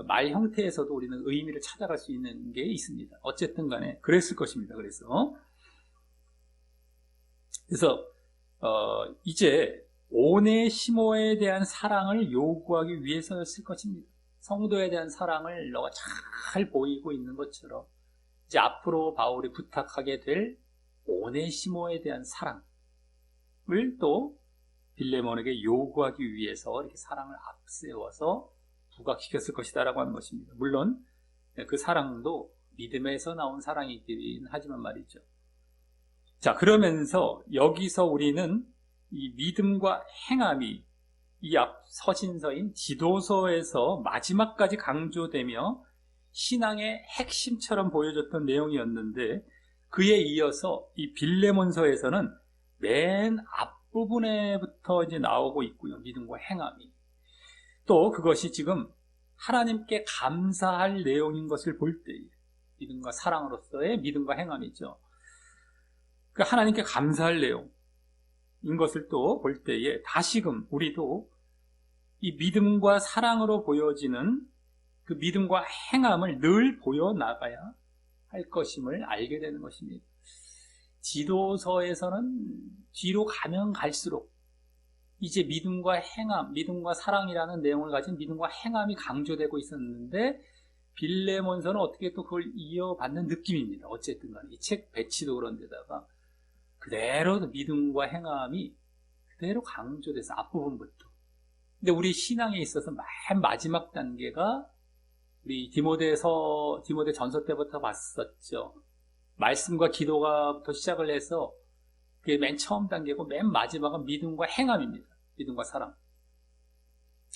A: 말 형태에서도 우리는 의미를 찾아갈 수 있는 게 있습니다. 어쨌든 간에 그랬을 것입니다. 그래서 이제 오네시모에 대한 사랑을 요구하기 위해서였을 것입니다. 성도에 대한 사랑을 너가 잘 보이고 있는 것처럼 이제 앞으로 바울이 부탁하게 될 오네시모에 대한 사랑을 또 빌레몬에게 요구하기 위해서 이렇게 사랑을 앞세워서 부각시켰을 것이다 라고 하는 것입니다. 물론 그 사랑도 믿음에서 나온 사랑이긴 하지만 말이죠. 자, 그러면서 여기서 우리는 이 믿음과 행함이 이 앞 서신서인 지도서에서 마지막까지 강조되며 신앙의 핵심처럼 보여졌던 내용이었는데, 그에 이어서 이 빌레몬서에서는 맨 앞부분에부터 이제 나오고 있고요. 믿음과 행함이. 또 그것이 지금 하나님께 감사할 내용인 것을 볼 때에 믿음과 사랑으로서의 믿음과 행함이죠. 그 하나님께 감사할 내용인 것을 또 볼 때에 다시금 우리도 이 믿음과 사랑으로 보여지는 그 믿음과 행함을 늘 보여나가야 할 것임을 알게 되는 것입니다. 지도서에서는 뒤로 가면 갈수록 이제 믿음과 행함, 믿음과 사랑이라는 내용을 가진 믿음과 행함이 강조되고 있었는데 빌레몬서는 어떻게 또 그걸 이어받는 느낌입니다. 어쨌든 간에 이 책 배치도 그런데다가 그대로 믿음과 행함이 그대로 강조돼서 앞부분부터. 근데 우리 신앙에 있어서 맨 마지막 단계가 우리 디모데 전서 때부터 봤었죠. 말씀과 기도가부터 시작을 해서 그게 맨 처음 단계고 맨 마지막은 믿음과 행함입니다. 믿음과 사랑.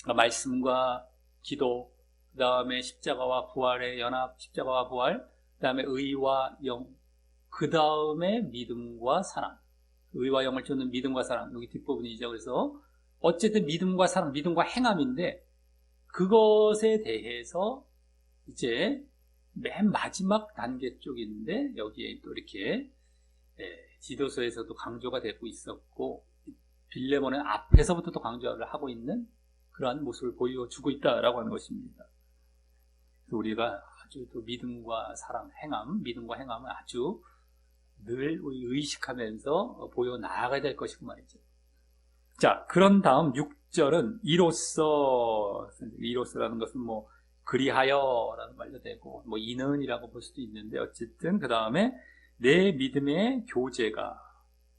A: 그러니까 말씀과 기도, 그 다음에 십자가와 부활의 연합, 십자가와 부활, 그 다음에 의와 영, 그 다음에 믿음과 사랑. 의와 영을 쫓는 믿음과 사랑. 여기 뒷부분이죠. 그래서 어쨌든 믿음과 사랑, 믿음과 행함인데 그것에 대해서 이제 맨 마지막 단계 쪽인데 여기에 또 이렇게 지도서에서도 강조가 되고 있었고 빌레몬은 앞에서부터 또 강조를 하고 있는 그러한 모습을 보여주고 있다라고 하는 것입니다. 그래서 우리가 아주 또 믿음과 사랑, 행함, 믿음과 행함을 아주 늘 의식하면서 보여 나아가야 될 것이고 말이죠. 자, 그런 다음 6절은 이로서라는 것은 뭐 그리하여라는 말도 되고 뭐 이는이라고 볼 수도 있는데 어쨌든 그 다음에 내 믿음의 교제가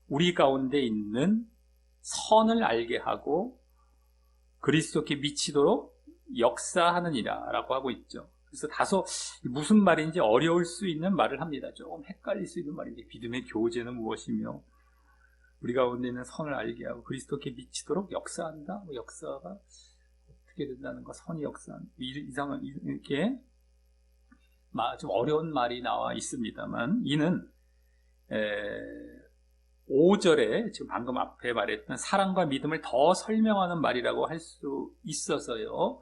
A: 우리 가운데 있는 선을 알게 하고 그리스도께 미치도록 역사하느니라 라고 하고 있죠. 그래서 다소 무슨 말인지 어려울 수 있는 말을 합니다. 조금 헷갈릴 수 있는 말인데 믿음의 교제는 무엇이며 우리 가운데 있는 선을 알게 하고 그리스도께 미치도록 역사한다. 뭐 역사가 어떻게 된다는 거, 선이 역사한 이상은 이렇게 좀 어려운 말이 나와 있습니다만 이는 5절에 지금 방금 앞에 말했던 사랑과 믿음을 더 설명하는 말이라고 할 수 있어서요.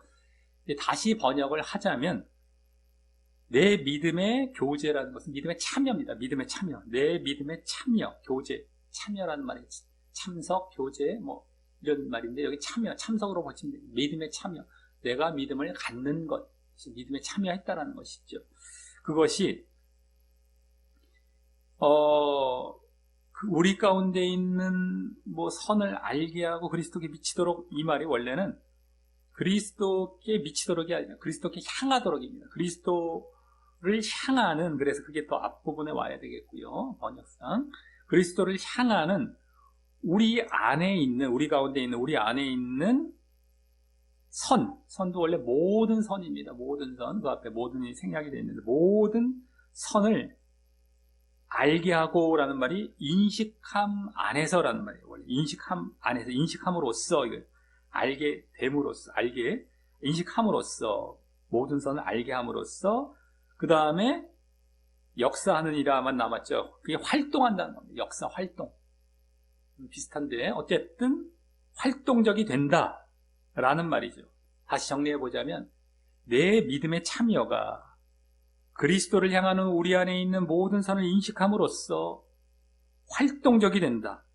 A: 다시 번역을 하자면 내 믿음의 교제라는 것은 믿음의 참여입니다. 믿음의 참여. 내 믿음의 참여, 교제. 참여라는 말이 참석, 교제 뭐 이런 말인데 여기 참여, 참석으로 보시면 됩니다. 믿음의 참여. 내가 믿음을 갖는 것. 믿음에 참여했다라는 것이죠. 그것이 우리 가운데 있는 뭐 선을 알게 하고 그리스도께 미치도록 이 말이 원래는 그리스도께 미치도록이 아니라 그리스도께 향하도록입니다. 그리스도를 향하는, 그래서 그게 또 앞부분에 와야 되겠고요. 번역상. 그리스도를 향하는 우리 안에 있는, 우리 가운데 있는, 우리 안에 있는 선도 원래 모든 선입니다. 모든 선, 그 앞에 모든이 생략이 되어 있는데 모든 선을 알게 하고라는 말이 인식함 안에서라는 말이에요. 원래 인식함 안에서, 인식함으로써, 이거 알게 됨으로써, 알게 인식함으로써, 모든 선을 알게 함으로써, 그 다음에 역사하는 이라만 남았죠. 그게 활동한다는 겁니다. 역사, 활동. 비슷한데 어쨌든 활동적이 된다라는 말이죠. 다시 정리해보자면 내 믿음의 참여가 그리스도를 향하는 우리 안에 있는 모든 선을 인식함으로써 활동적이 된다.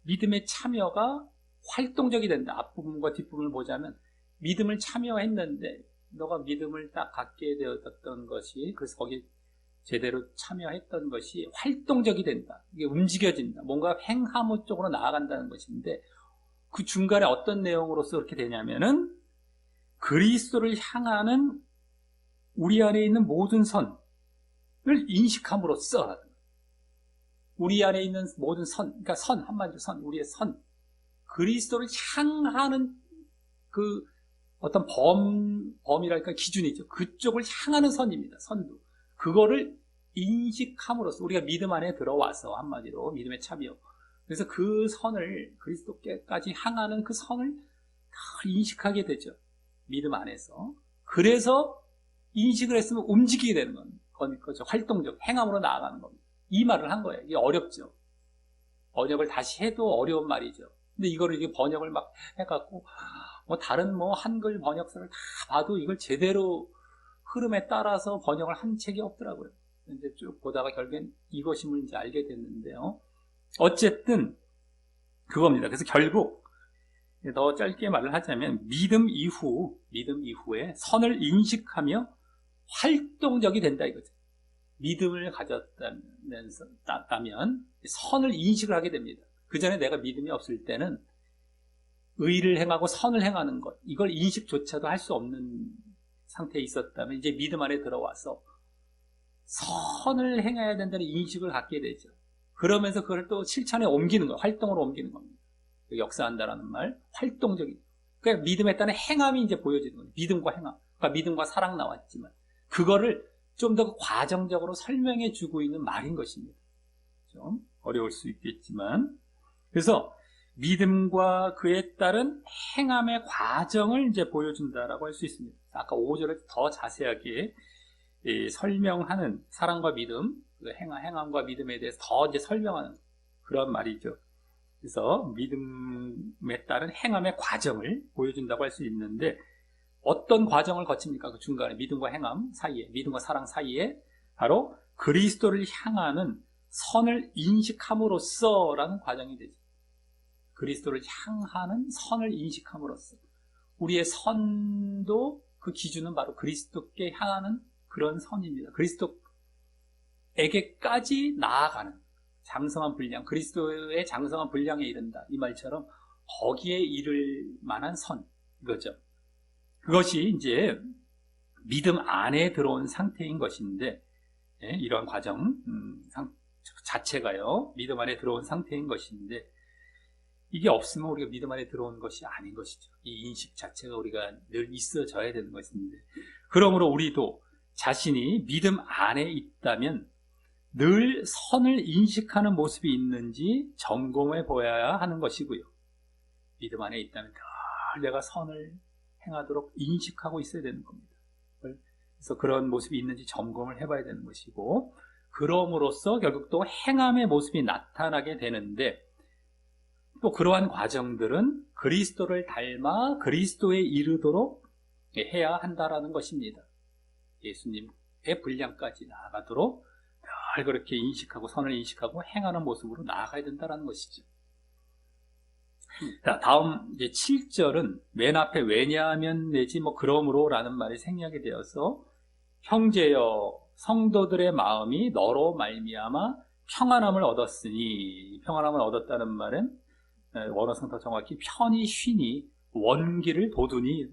A: 믿음의 참여가 활동적이 된다. 앞부분과 뒷부분을 보자면 믿음을 참여했는데 너가 믿음을 딱 갖게 되었던 것이, 그래서 거기 제대로 참여했던 것이 활동적이 된다. 이게 움직여진다. 뭔가 행함 쪽으로 나아간다는 것인데 그 중간에 어떤 내용으로서 그렇게 되냐면은 그리스도를 향하는 우리 안에 있는 모든 선을 인식함으로써 우리 안에 있는 모든 선, 그러니까 선, 한마디로 선, 우리의 선, 그리스도를 향하는 그 어떤 범이랄까 기준이죠. 그쪽을 향하는 선입니다. 선도. 그거를 인식함으로써 우리가 믿음 안에 들어와서 한마디로 믿음의 참여. 그래서 그 선을 그리스도께까지 향하는 그 선을 다 인식하게 되죠. 믿음 안에서. 그래서 인식을 했으면 움직이게 되는 겁니다. 활동적, 행함으로 나아가는 겁니다. 이 말을 한 거예요. 이게 어렵죠. 번역을 다시 해도 어려운 말이죠. 근데 이거를 이게 번역을 막 해갖고 다른 한글 번역서를 다 봐도 이걸 제대로 흐름에 따라서 번역을 한 책이 없더라고요. 이제 쭉 보다가 결국엔 이것이 뭔지 알게 됐는데요. 어쨌든 그겁니다. 그래서 결국 더 짧게 말을 하자면 믿음 이후에 선을 인식하며 활동적이 된다 이거죠. 믿음을 가졌다면 선을 인식을 하게 됩니다. 그 전에 내가 믿음이 없을 때는 의를 행하고 선을 행하는 것, 이걸 인식조차도 할 수 없는 상태에 있었다면 이제 믿음 안에 들어와서 선을 행해야 된다는 인식을 갖게 되죠. 그러면서 그걸 또 실천에 옮기는 거예요. 활동으로 옮기는 겁니다. 역사한다라는 말, 활동적인. 그러니까 믿음에 따른 행함이 이제 보여지는 거예요. 믿음과 행함. 그러니까 믿음과 사랑 나왔지만 그거를 좀 더 과정적으로 설명해 주고 있는 말인 것입니다. 좀 어려울 수 있겠지만. 그래서 믿음과 그에 따른 행함의 과정을 이제 보여준다라고 할 수 있습니다. 아까 5절을 더 자세하게 설명하는 사랑과 믿음, 그 행함과 믿음에 대해서 더 이제 설명하는 그런 말이죠. 그래서 믿음에 따른 행함의 과정을 보여준다고 할 수 있는데 어떤 과정을 거칩니까? 그 중간에 믿음과 행함 사이에, 믿음과 사랑 사이에 바로 그리스도를 향하는 선을 인식함으로써라는 과정이 되죠. 그리스도를 향하는 선을 인식함으로써 우리의 선도 그 기준은 바로 그리스도께 향하는 그런 선입니다. 그리스도에게까지 나아가는 장성한 분량, 그리스도의 장성한 분량에 이른다. 이 말처럼 거기에 이를 만한 선, 이거죠. 그것이 이제 믿음 안에 들어온 상태인 것인데, 이런 과정 자체가요, 믿음 안에 들어온 상태인 것인데, 이게 없으면 우리가 믿음 안에 들어온 것이 아닌 것이죠. 이 인식 자체가 우리가 늘 있어져야 되는 것인데, 그러므로 우리도 자신이 믿음 안에 있다면 늘 선을 인식하는 모습이 있는지 점검해 보아야 하는 것이고요. 믿음 안에 있다면 늘 내가 선을 행하도록 인식하고 있어야 되는 겁니다. 그래서 그런 모습이 있는지 점검을 해봐야 되는 것이고, 그럼으로써 결국 또 행함의 모습이 나타나게 되는데, 또 그러한 과정들은 그리스도를 닮아 그리스도에 이르도록 해야 한다라는 것입니다. 예수님의 분량까지 나아가도록 늘 그렇게 인식하고 선을 인식하고 행하는 모습으로 나아가야 된다는 것이죠. 자, 다음 이제 7절은 맨 앞에 왜냐하면 내지 그러므로 라는 말이 생략이 되어서 형제여 성도들의 마음이 너로 말미암아 평안함을 얻었으니, 평안함을 얻었다는 말은 원어상 더 정확히 편히 쉬니 원기를 돋우니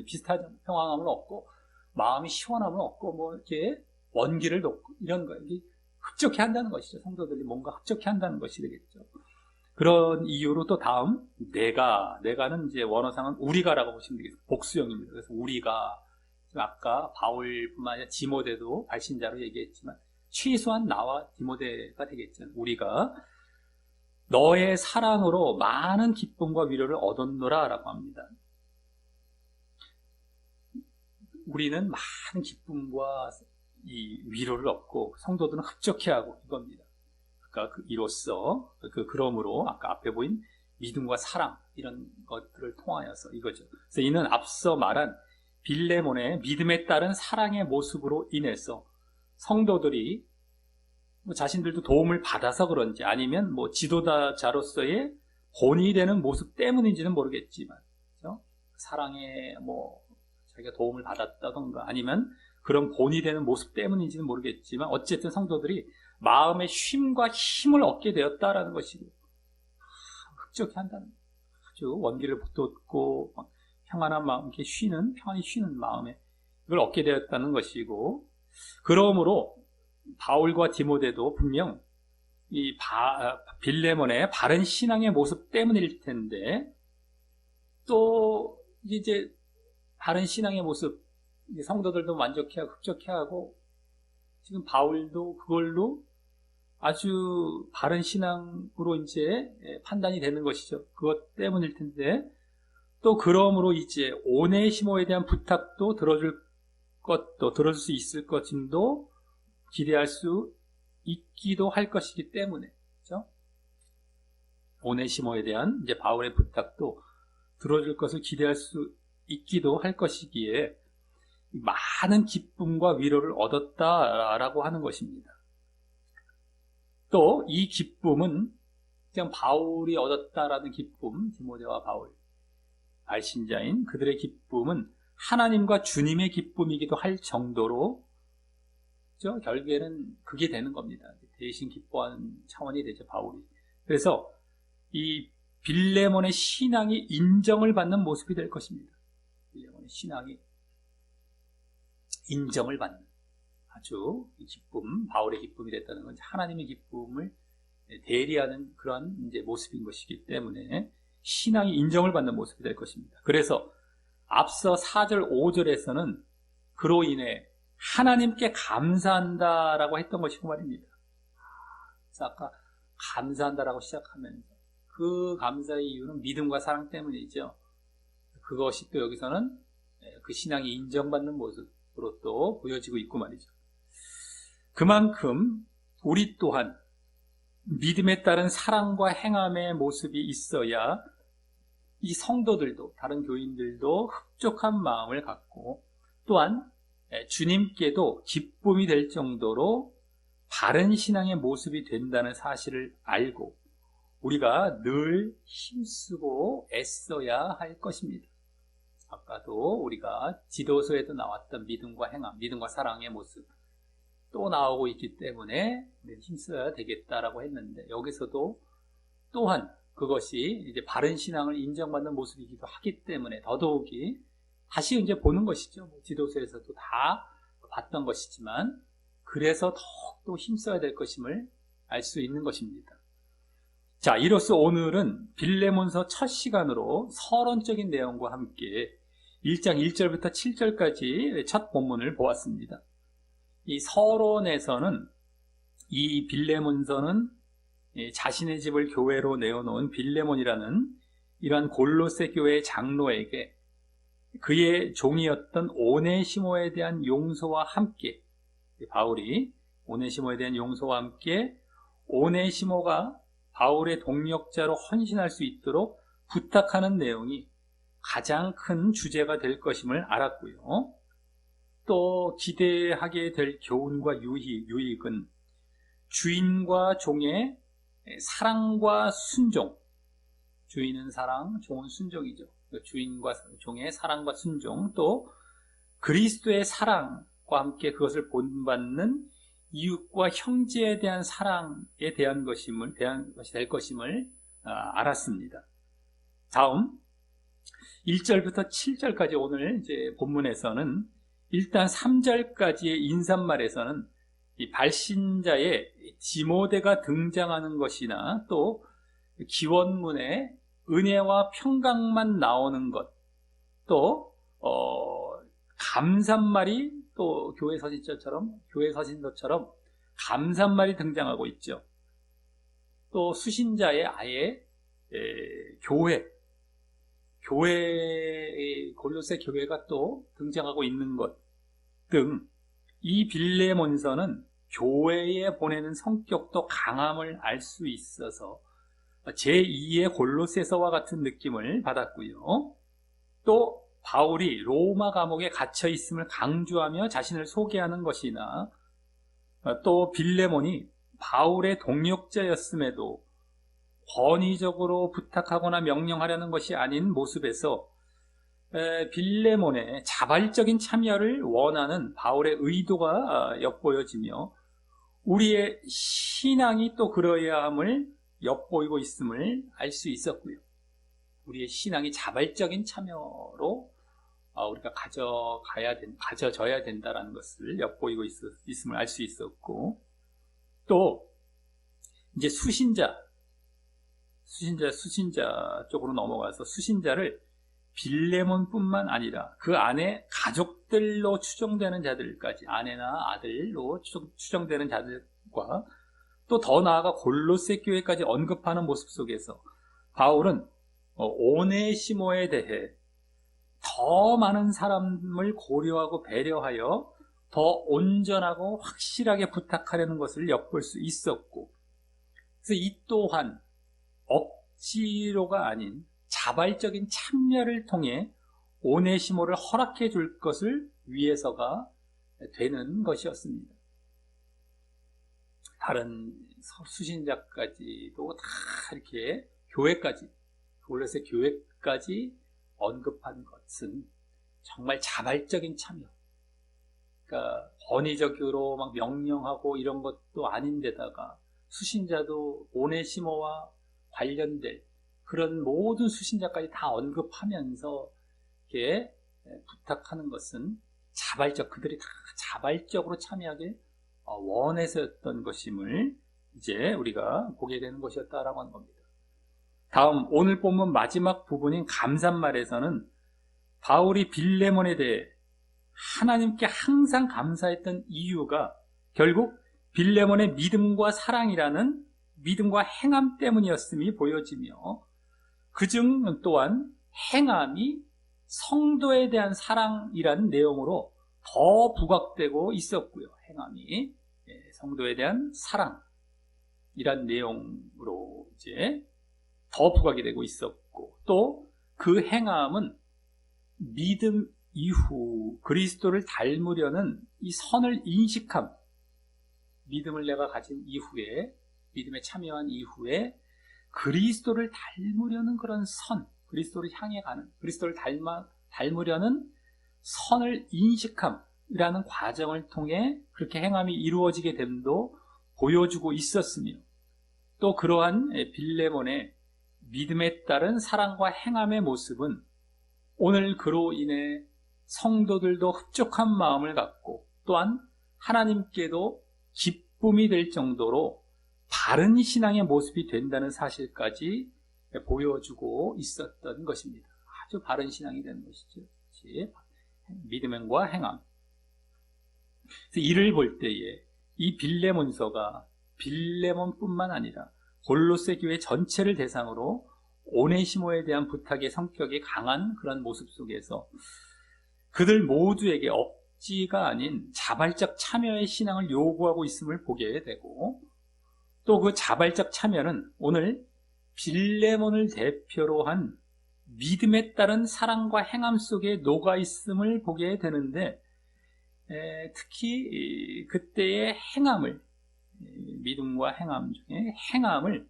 A: 비슷하죠. 평안함을 얻고 마음이 시원함을 얻고 이렇게 원기를 돋고 이런 거, 이게 흡족해 한다는 것이죠. 성도들이 뭔가 흡족해 한다는 것이 되겠죠. 그런 이유로 또 다음 내가는 이제 원어상은 우리가라고 보시면 되겠습니다. 복수형입니다. 그래서 우리가 아까 바울뿐만 아니라 디모데도 발신자로 얘기했지만 최소한 나와 디모데가 되겠죠. 우리가 너의 사랑으로 많은 기쁨과 위로를 얻었노라 라고 합니다. 우리는 많은 기쁨과 이 위로를 얻고 성도들은 흡족해하고 이겁니다. 그러니까 이로써 그러므로 아까 앞에 보인 믿음과 사랑 이런 것들을 통하여서 이거죠. 그래서 이는 앞서 말한 빌레몬의 믿음에 따른 사랑의 모습으로 인해서 성도들이 자신들도 도움을 받아서 그런지 아니면 지도자로서의 본이 되는 모습 때문인지는 모르겠지만, 그렇죠? 사랑에 자기가 도움을 받았다던가 아니면 그런 본이 되는 모습 때문인지는 모르겠지만 어쨌든 성도들이 마음의 쉼과 힘을 얻게 되었다라는 것이고 흡족해한다는 아주 원기를 돋고 평안한 마음, 이렇게 평안히 쉬는 마음에 이걸 얻게 되었다는 것이고, 그러므로 바울과 디모데도 분명 이 빌레몬의 바른 신앙의 모습 때문일 텐데, 또 이제 바른 신앙의 모습, 성도들도 만족해하고 흡족해하고 지금 바울도 그걸로 아주 바른 신앙으로 이제 판단이 되는 것이죠. 그것 때문일 텐데, 또 그러므로 이제 오네시모에 대한 부탁도 들어줄 수 있을 것임도 기대할 수 있기도 할 것이기 때문에, 그렇죠? 오네시모에 대한 이제 바울의 부탁도 들어줄 것을 기대할 수 있기도 할 것이기에 많은 기쁨과 위로를 얻었다라고 하는 것입니다. 또 이 기쁨은 그냥 바울이 얻었다라는 기쁨, 디모데와 바울, 발신자인 그들의 기쁨은 하나님과 주님의 기쁨이기도 할 정도로, 그렇죠? 결국에는 그게 되는 겁니다. 대신 기뻐하는 차원이 되죠, 바울이. 그래서 이 빌레몬의 신앙이 인정을 받는 모습이 될 것입니다. 빌레몬의 신앙이 인정을 받는 아주 기쁨, 바울의 기쁨이 됐다는 건 하나님의 기쁨을 대리하는 그런 이제 모습인 것이기 때문에 신앙이 인정을 받는 모습이 될 것입니다. 그래서 앞서 4절, 5절에서는 그로 인해 하나님께 감사한다라고 했던 것이고 말입니다. 그래서 아까 감사한다라고 시작하면서 그 감사의 이유는 믿음과 사랑 때문이죠. 그것이 또 여기서는 그 신앙이 인정받는 모습으로 또 보여지고 있고 말이죠. 그만큼 우리 또한 믿음에 따른 사랑과 행함의 모습이 있어야 이 성도들도, 다른 교인들도 흡족한 마음을 갖고 또한 주님께도 기쁨이 될 정도로 바른 신앙의 모습이 된다는 사실을 알고 우리가 늘 힘쓰고 애써야 할 것입니다. 아까도 우리가 지도서에도 나왔던 믿음과 행함, 믿음과 사랑의 모습 또 나오고 있기 때문에 힘써야 되겠다라고 했는데, 여기서도 또한 그것이 이제 바른 신앙을 인정받는 모습이기도 하기 때문에 더더욱이 다시 이제 보는 것이죠. 지도서에서도 다 봤던 것이지만 그래서 더욱더 힘써야 될 것임을 알 수 있는 것입니다. 자, 이로써 오늘은 빌레몬서 첫 시간으로 서론적인 내용과 함께 1장 1절부터 7절까지 첫 본문을 보았습니다. 이 서론에서는 이 빌레몬서는 자신의 집을 교회로 내어놓은 빌레몬이라는 이러한 골로새 교회의 장로에게 그의 종이었던 오네시모에 대한 용서와 함께, 바울이 오네시모에 대한 용서와 함께 오네시모가 바울의 동력자로 헌신할 수 있도록 부탁하는 내용이 가장 큰 주제가 될 것임을 알았고요. 또 기대하게 될 교훈과 유익은 주인과 종의 사랑과 순종, 주인은 사랑, 종은 순종이죠. 주인과 종의 사랑과 순종, 또 그리스도의 사랑과 함께 그것을 본받는 이웃과 형제에 대한 사랑에 대한 것이 될 것임을 알았습니다. 다음 1절부터 7절까지 오늘 이제 본문에서는 일단 3절까지의 인사말에서는 이 발신자의 디모데가 등장하는 것이나 또 기원문에 은혜와 평강만 나오는 것, 또 감사말이 또 교회 서신서처럼 감산말이 등장하고 있죠. 또 수신자의 아예 골로새 교회가 또 등장하고 있는 것 등 이 빌레몬서는 교회에 보내는 성격도 강함을 알 수 있어서 제2의 골로새서와 같은 느낌을 받았고요. 또 바울이 로마 감옥에 갇혀 있음을 강조하며 자신을 소개하는 것이나 또 빌레몬이 바울의 동역자였음에도 권위적으로 부탁하거나 명령하려는 것이 아닌 모습에서 빌레몬의 자발적인 참여를 원하는 바울의 의도가 엿보여지며 우리의 신앙이 또 그러해야 함을 엿보이고 있음을 알 수 있었고요. 우리의 신앙이 자발적인 참여로 우리가 가져져야 된다는 것을 엿보이고 있음을 알 수 있었고, 또 이제 수신자 쪽으로 넘어가서 수신자를 빌레몬뿐만 아니라 그 안에 가족들로 추정되는 자들까지, 아내나 아들로 추정되는 자들과 또 더 나아가 골로새 교회까지 언급하는 모습 속에서 바울은 오네시모에 대해 더 많은 사람을 고려하고 배려하여 더 온전하고 확실하게 부탁하려는 것을 엿볼 수 있었고, 그래서 이 또한 억지로가 아닌 자발적인 참여를 통해 오네시모를 허락해 줄 것을 위해서가 되는 것이었습니다. 다른 수신자까지도 다 이렇게 골로새 교회까지 언급한 것은 정말 자발적인 참여, 그러니까 권위적으로 막 명령하고 이런 것도 아닌데다가 수신자도 오네시모와 관련될 그런 모든 수신자까지 다 언급하면서 이렇게 부탁하는 것은 그들이 다 자발적으로 참여하길 원해서였던 것임을 이제 우리가 보게 되는 것이었다라고 하는 겁니다. 다음 오늘 본문 마지막 부분인 감산말에서는 바울이 빌레몬에 대해 하나님께 항상 감사했던 이유가 결국 빌레몬의 믿음과 사랑이라는 믿음과 행함 때문이었음이 보여지며 그중 또한 행함이 성도에 대한 사랑이라는 내용으로 더 부각되고 있었고요. 행함이 성도에 대한 사랑이란 내용으로 이제 더 부각이 되고 있었고, 또 그 행함은 믿음 이후 그리스도를 닮으려는 이 선을 인식함, 믿음을 내가 가진 이후에, 믿음에 참여한 이후에 그리스도를 닮으려는 그런 그리스도를 향해 가는, 그리스도를 닮으려는 선을 인식함이라는 과정을 통해 그렇게 행함이 이루어지게 됨도 보여주고 있었으며, 또 그러한 빌레몬의 믿음에 따른 사랑과 행함의 모습은 오늘 그로 인해 성도들도 흡족한 마음을 갖고 또한 하나님께도 기쁨이 될 정도로 바른 신앙의 모습이 된다는 사실까지 보여주고 있었던 것입니다. 아주 바른 신앙이 되는 것이죠. 믿음과 행함. 그래서 이를 볼 때에 이 빌레몬서가 빌레몬뿐만 아니라 골로새 교회 전체를 대상으로 오네시모에 대한 부탁의 성격이 강한 그런 모습 속에서 그들 모두에게 억지가 아닌 자발적 참여의 신앙을 요구하고 있음을 보게 되고, 또 그 자발적 참여는 오늘 빌레몬을 대표로 한 믿음에 따른 사랑과 행함 속에 녹아 있음을 보게 되는데, 특히 그때의 행함을, 믿음과 행함 중에 행함을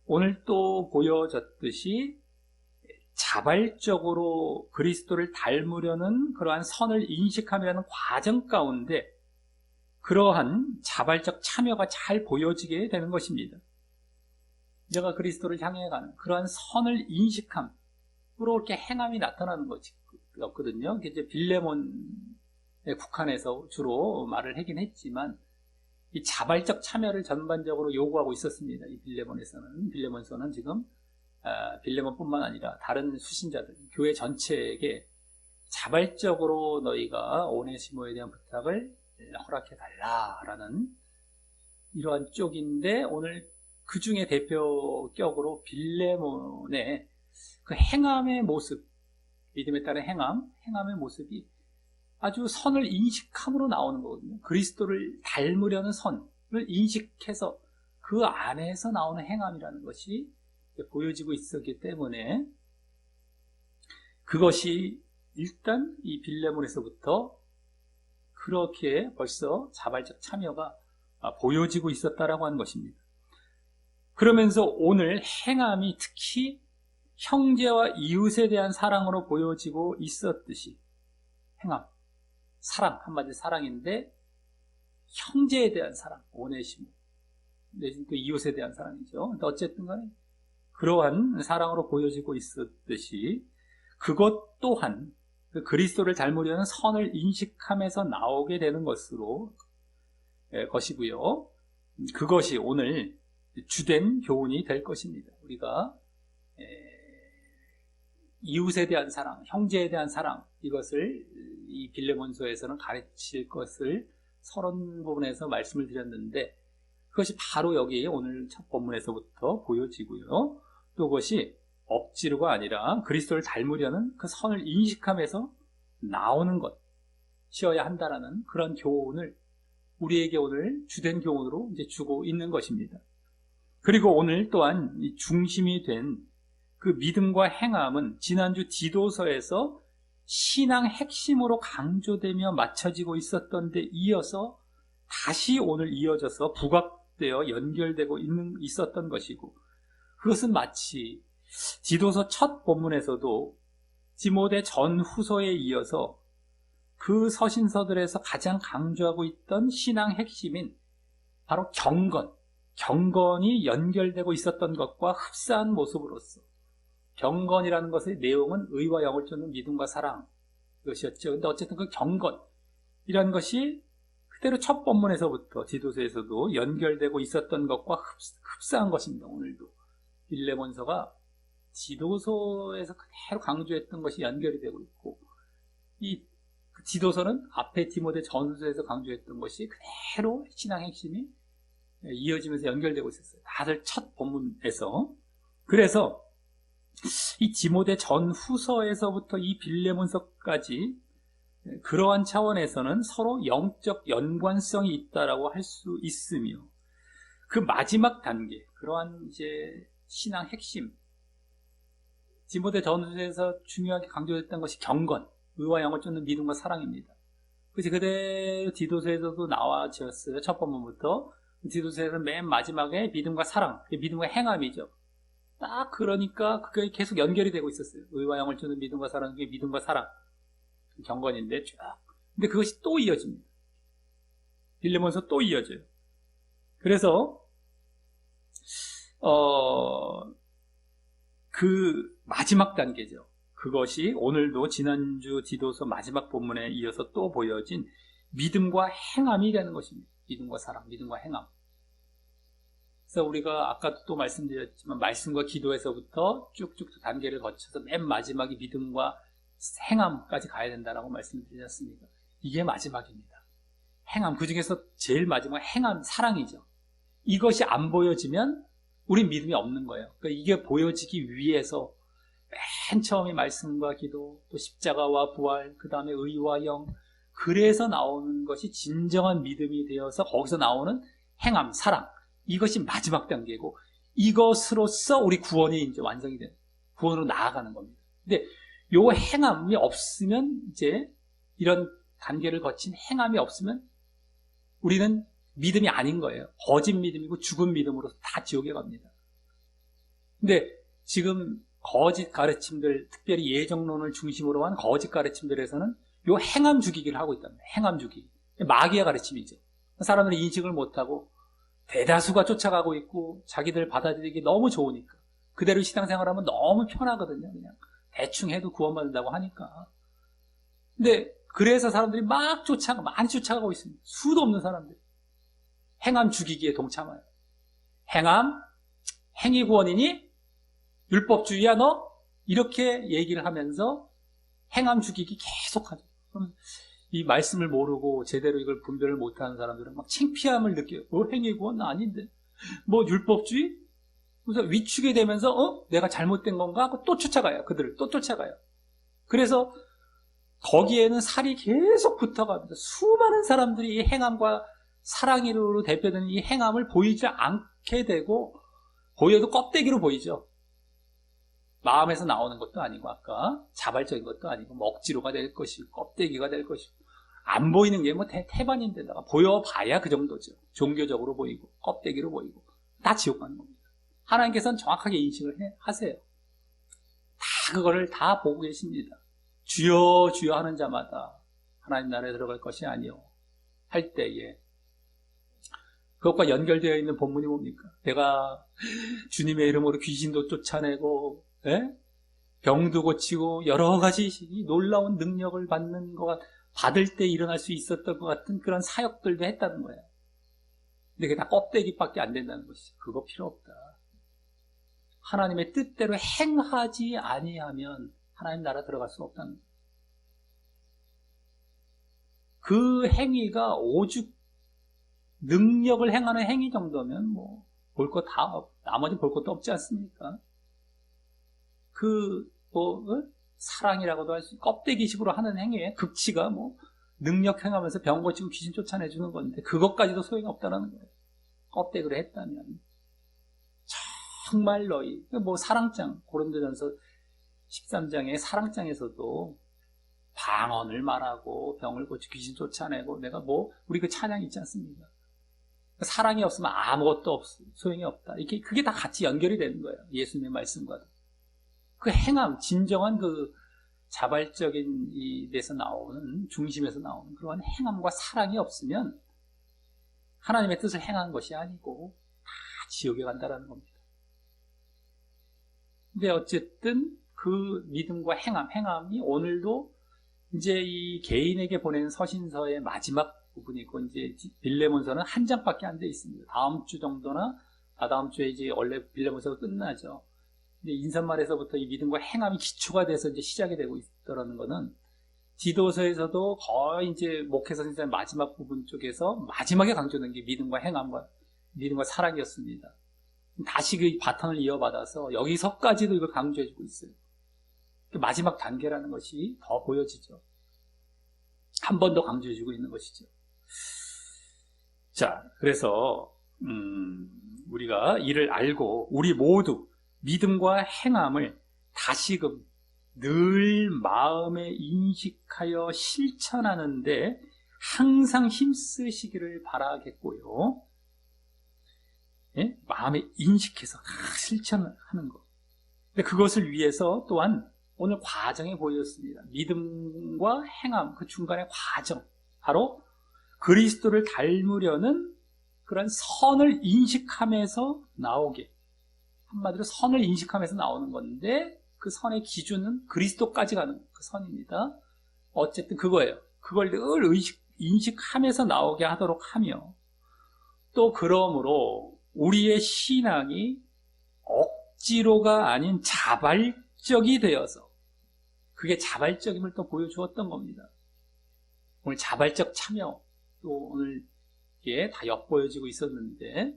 A: 오늘 또 보여졌듯이 자발적으로 그리스도를 닮으려는 그러한 선을 인식함이라는 과정 가운데 그러한 자발적 참여가 잘 보여지게 되는 것입니다. 내가 그리스도를 향해 가는 그러한 선을 인식함으로 이렇게 행함이 나타나는 것이거든요. 이제 빌레몬에 국한해서 주로 말을 하긴 했지만 이 자발적 참여를 전반적으로 요구하고 있었습니다. 이 빌레몬서는 지금 빌레몬뿐만 아니라 다른 수신자들, 교회 전체에게 자발적으로 너희가 오네시모에 대한 부탁을 허락해 달라라는 이러한 쪽인데 오늘 그 중에 대표격으로 빌레몬의 그 행함의 모습, 믿음에 따른 행함의 모습이 아주 선을 인식함으로 나오는 거거든요. 그리스도를 닮으려는 선을 인식해서 그 안에서 나오는 행함이라는 것이 보여지고 있었기 때문에 그것이 일단 이 빌레몬에서부터 그렇게 벌써 자발적 참여가 보여지고 있었다라고 하는 것입니다. 그러면서 오늘 행함이 특히 형제와 이웃에 대한 사랑으로 보여지고 있었듯이 행함, 사랑, 한마디 사랑인데 형제에 대한 사랑, 오네시모, 내지는 또 이웃에 대한 사랑이죠. 근데 어쨌든 간에 그러한 사랑으로 보여지고 있었듯이 그것 또한 그 그리스도를 닮으려는 선을 인식하면서 나오게 되는 것이고요. 그것이 오늘 주된 교훈이 될 것입니다. 우리가 이웃에 대한 사랑, 형제에 대한 사랑, 이것을 이 빌레몬서에서는 가르칠 것을 서론 부분에서 말씀을 드렸는데 그것이 바로 여기 오늘 첫 본문에서부터 보여지고요. 또 그것이 억지로가 아니라 그리스도를 닮으려는 그 선을 인식하면서 나오는 것이어야 한다라는 그런 교훈을 우리에게 오늘 주된 교훈으로 이제 주고 있는 것입니다. 그리고 오늘 또한 이 중심이 된 그 믿음과 행함은 지난주 디도서에서 신앙 핵심으로 강조되며 맞춰지고 있었던 데 이어서 다시 오늘 이어져서 부각되어 연결되고 있었던 것이고 그것은 마치 디도서 첫 본문에서도 디모데 전후서에 이어서 그 서신서들에서 가장 강조하고 있던 신앙 핵심인 바로 경건이 연결되고 있었던 것과 흡사한 모습으로서 경건이라는 것의 내용은 의와 영을 쫓는 믿음과 사랑 이것이었죠. 근데 어쨌든 그 경건이라는 것이 그대로 첫 본문에서부터 디도서에서도 연결되고 있었던 것과 흡사한 것입니다. 오늘도 빌레몬서가 디도서에서 그대로 강조했던 것이 연결이 되고 있고 이 디도서는 앞에 디모데 전서에서 강조했던 것이 그대로 신앙 핵심이 이어지면서 연결되고 있었어요. 다들 첫 본문에서. 그래서 이 디모데 전후서에서부터 이 빌레몬서까지 그러한 차원에서는 서로 영적 연관성이 있다라고 할 수 있으며 그 마지막 단계, 그러한 이제 신앙 핵심, 디모데 전후서에서 중요하게 강조했던 것이 경건, 의와 영을 쫓는 믿음과 사랑입니다. 그래서 그대로 디도서에서도 나와졌어요. 첫 본문부터. 디도서에서는 맨 마지막에 믿음과 사랑, 믿음과 행함이죠. 딱 그러니까 그게 계속 연결이 되고 있었어요. 의와 영을 쫓는 믿음과 사랑, 그게 믿음과 사랑, 경건인데 쫙. 근데 그것이 또 이어집니다. 빌레몬서 또 이어져요. 그래서 그 마지막 단계죠. 그것이 오늘도 지난주 디도서 마지막 본문에 이어서 또 보여진 믿음과 행함이 되는 것입니다. 믿음과 사랑, 믿음과 행함. 그래서 우리가 아까도 또 말씀드렸지만 말씀과 기도에서부터 쭉쭉 단계를 거쳐서 맨 마지막에 믿음과 행함까지 가야 된다라고 말씀드렸습니다. 이게 마지막입니다. 행함, 그 중에서 제일 마지막 행함, 사랑이죠. 이것이 안 보여지면 우린 믿음이 없는 거예요. 그러니까 이게 보여지기 위해서 맨 처음에 말씀과 기도, 또 십자가와 부활, 그 다음에 의와 영, 그래서 나오는 것이 진정한 믿음이 되어서 거기서 나오는 행함, 사랑, 이것이 마지막 단계고 이것으로서 우리 구원이 이제 완성이 되는, 구원으로 나아가는 겁니다. 근데 요 행함이 없으면 이제 이런 단계를 거친 행함이 없으면 우리는 믿음이 아닌 거예요. 거짓 믿음이고 죽은 믿음으로 다 지옥에 갑니다. 근데 지금 거짓 가르침들, 특별히 예정론을 중심으로 한 거짓 가르침들에서는 요 행함 죽이기를 하고 있답니다. 행함 죽이기. 마귀의 가르침이죠. 사람들이 인식을 못하고 대다수가 쫓아가고 있고 자기들 받아들이기 너무 좋으니까 그대로 신앙생활하면 너무 편하거든요. 그냥 대충 해도 구원받는다고 하니까. 근데 그래서 사람들이 많이 쫓아가고 있습니다. 수도 없는 사람들. 행함 죽이기에 동참해요. 행함, 행위 구원이니? 율법주의야 너? 이렇게 얘기를 하면서 행함 죽이기 계속하죠. 그러면 이 말씀을 모르고 제대로 이걸 분별을 못하는 사람들은 막 창피함을 느껴요. 행위구원 아닌데 뭐 율법주의? 그래서 위축이 되면서 내가 잘못된 건가 하고 또 쫓아가요. 그들을 또 쫓아가요. 그래서 거기에는 살이 계속 붙어가면서 수많은 사람들이 이 행함과 사랑으로 대표되는 이 행함을 보이지 않게 되고, 보여도 껍데기로 보이죠. 마음에서 나오는 것도 아니고, 아까 자발적인 것도 아니고, 뭐 억지로가 될 것이고 껍데기가 될 것이고, 안 보이는 게 뭐 태반인데다가 보여봐야 그 정도죠. 종교적으로 보이고 껍데기로 보이고 다 지옥 가는 겁니다. 하나님께서는 정확하게 인식을 하세요. 다 그거를 다 보고 계십니다. 주여 주여 하는 자마다 하나님 나라에 들어갈 것이 아니요 할 때에, 그것과 연결되어 있는 본문이 뭡니까? 내가 주님의 이름으로 귀신도 쫓아내고 병도 고치고 여러 가지 놀라운 능력을 받을 때 일어날 수 있었던 것 같은 그런 사역들도 했다는 거예요. 근데 그게 다 껍데기밖에 안 된다는 것이죠. 그거 필요 없다. 하나님의 뜻대로 행하지 아니하면 하나님 나라 들어갈 수 없다는 거예요. 그 행위가 오죽 능력을 행하는 행위 정도면 뭐 볼 거 다 나머지 볼 것도 없지 않습니까? 사랑이라고도 할 수 있고 껍데기식으로 하는 행위에 극치가 뭐 능력 행하면서 병 고치고 귀신 쫓아내주는 건데 그것까지도 소용이 없다는 거예요. 껍데기로 했다면. 정말 너희 뭐 사랑장, 고린도전서 13장의 사랑장에서도 방언을 말하고 병을 고치고 귀신 쫓아내고, 내가 우리 그 찬양 있지 않습니까? 사랑이 없으면 아무것도 소용이 없다. 그게 다 같이 연결이 되는 거예요. 예수님의 말씀과도. 그 행함, 진정한 그 자발적인 데서 나오는, 중심에서 나오는 그러한 행함과 사랑이 없으면 하나님의 뜻을 행한 것이 아니고 다 지옥에 간다라는 겁니다. 근데 어쨌든 그 믿음과 행함이 오늘도 이제 이 개인에게 보내는 서신서의 마지막 부분이고, 이제 빌레몬서는 한 장밖에 안 돼 있습니다. 다음 주 정도나 다다음 주에 이제 원래 빌레몬서가 끝나죠. 근데 인사말에서부터 이 믿음과 행함이 기초가 돼서 이제 시작이 되고 있더라는 거는, 디도서에서도 거의 이제 목회서 선생의 마지막 부분 쪽에서 마지막에 강조된 게 믿음과 사랑이었습니다. 다시 그 바탕을 이어받아서 여기서까지도 이걸 강조해주고 있어요. 마지막 단계라는 것이 더 보여지죠. 한 번 더 강조해주고 있는 것이죠. 자, 그래서 우리가 이를 알고 우리 모두 믿음과 행함을 다시금 늘 마음에 인식하여 실천하는데 항상 힘쓰시기를 바라겠고요. 예? 마음에 인식해서 실천하는 것. 근데 그것을 위해서 또한 오늘 과정에 보여줬습니다. 믿음과 행함, 그 중간의 과정. 바로 그리스도를 닮으려는 그런 선을 인식하면서 나오게. 한마디로 선을 인식하면서 나오는 건데, 그 선의 기준은 그리스도까지 가는 그 선입니다. 어쨌든 그거예요. 그걸 늘 인식하면서 나오게 하도록 하며, 또 그러므로 우리의 신앙이 억지로가 아닌 자발적이 되어서, 그게 자발적임을 또 보여주었던 겁니다. 오늘 자발적 참여, 또 오늘 이게 다 엿보여지고 있었는데,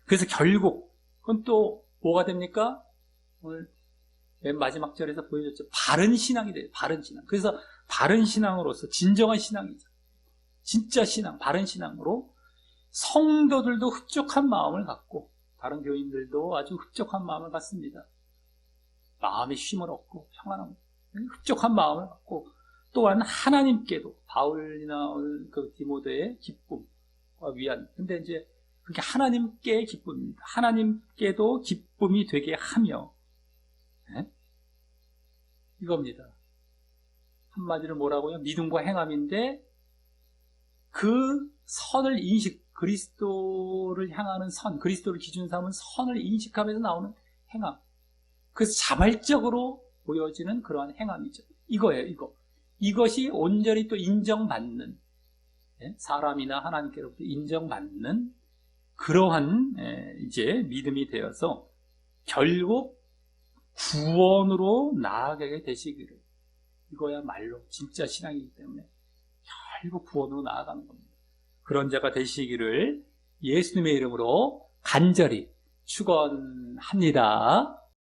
A: 그래서 결국 그건 또 뭐가 됩니까? 오늘 맨 마지막 절에서 보여줬죠. 바른 신앙이 돼요. 바른 신앙. 그래서 바른 신앙으로서 진정한 신앙이죠. 진짜 신앙, 바른 신앙으로 성도들도 흡족한 마음을 갖고, 다른 교인들도 아주 흡족한 마음을 갖습니다. 마음에 쉼을 얻고 평안함, 흡족한 마음을 갖고, 또한 하나님께도, 바울이나 그 디모데의 기쁨과 위안. 근데 이제 그게 하나님께의 기쁨입니다. 하나님께도 기쁨이 되게 하며, 네? 이겁니다. 한마디로 뭐라고요? 믿음과 행함인데, 그 선을 그리스도를 향하는 선, 그리스도를 기준 삼은 선을 인식하면서 나오는 행함. 그래서 자발적으로 보여지는 그러한 행함이죠. 이거예요, 이거. 이것이 온전히 또 인정받는, 사람이나 하나님께로부터 인정받는 그러한 이제 믿음이 되어서 결국 구원으로 나아가게 되시기를, 이거야말로 진짜 신앙이기 때문에 결국 구원으로 나아가는 겁니다. 그런 자가 되시기를 예수님의 이름으로 간절히 축원합니다.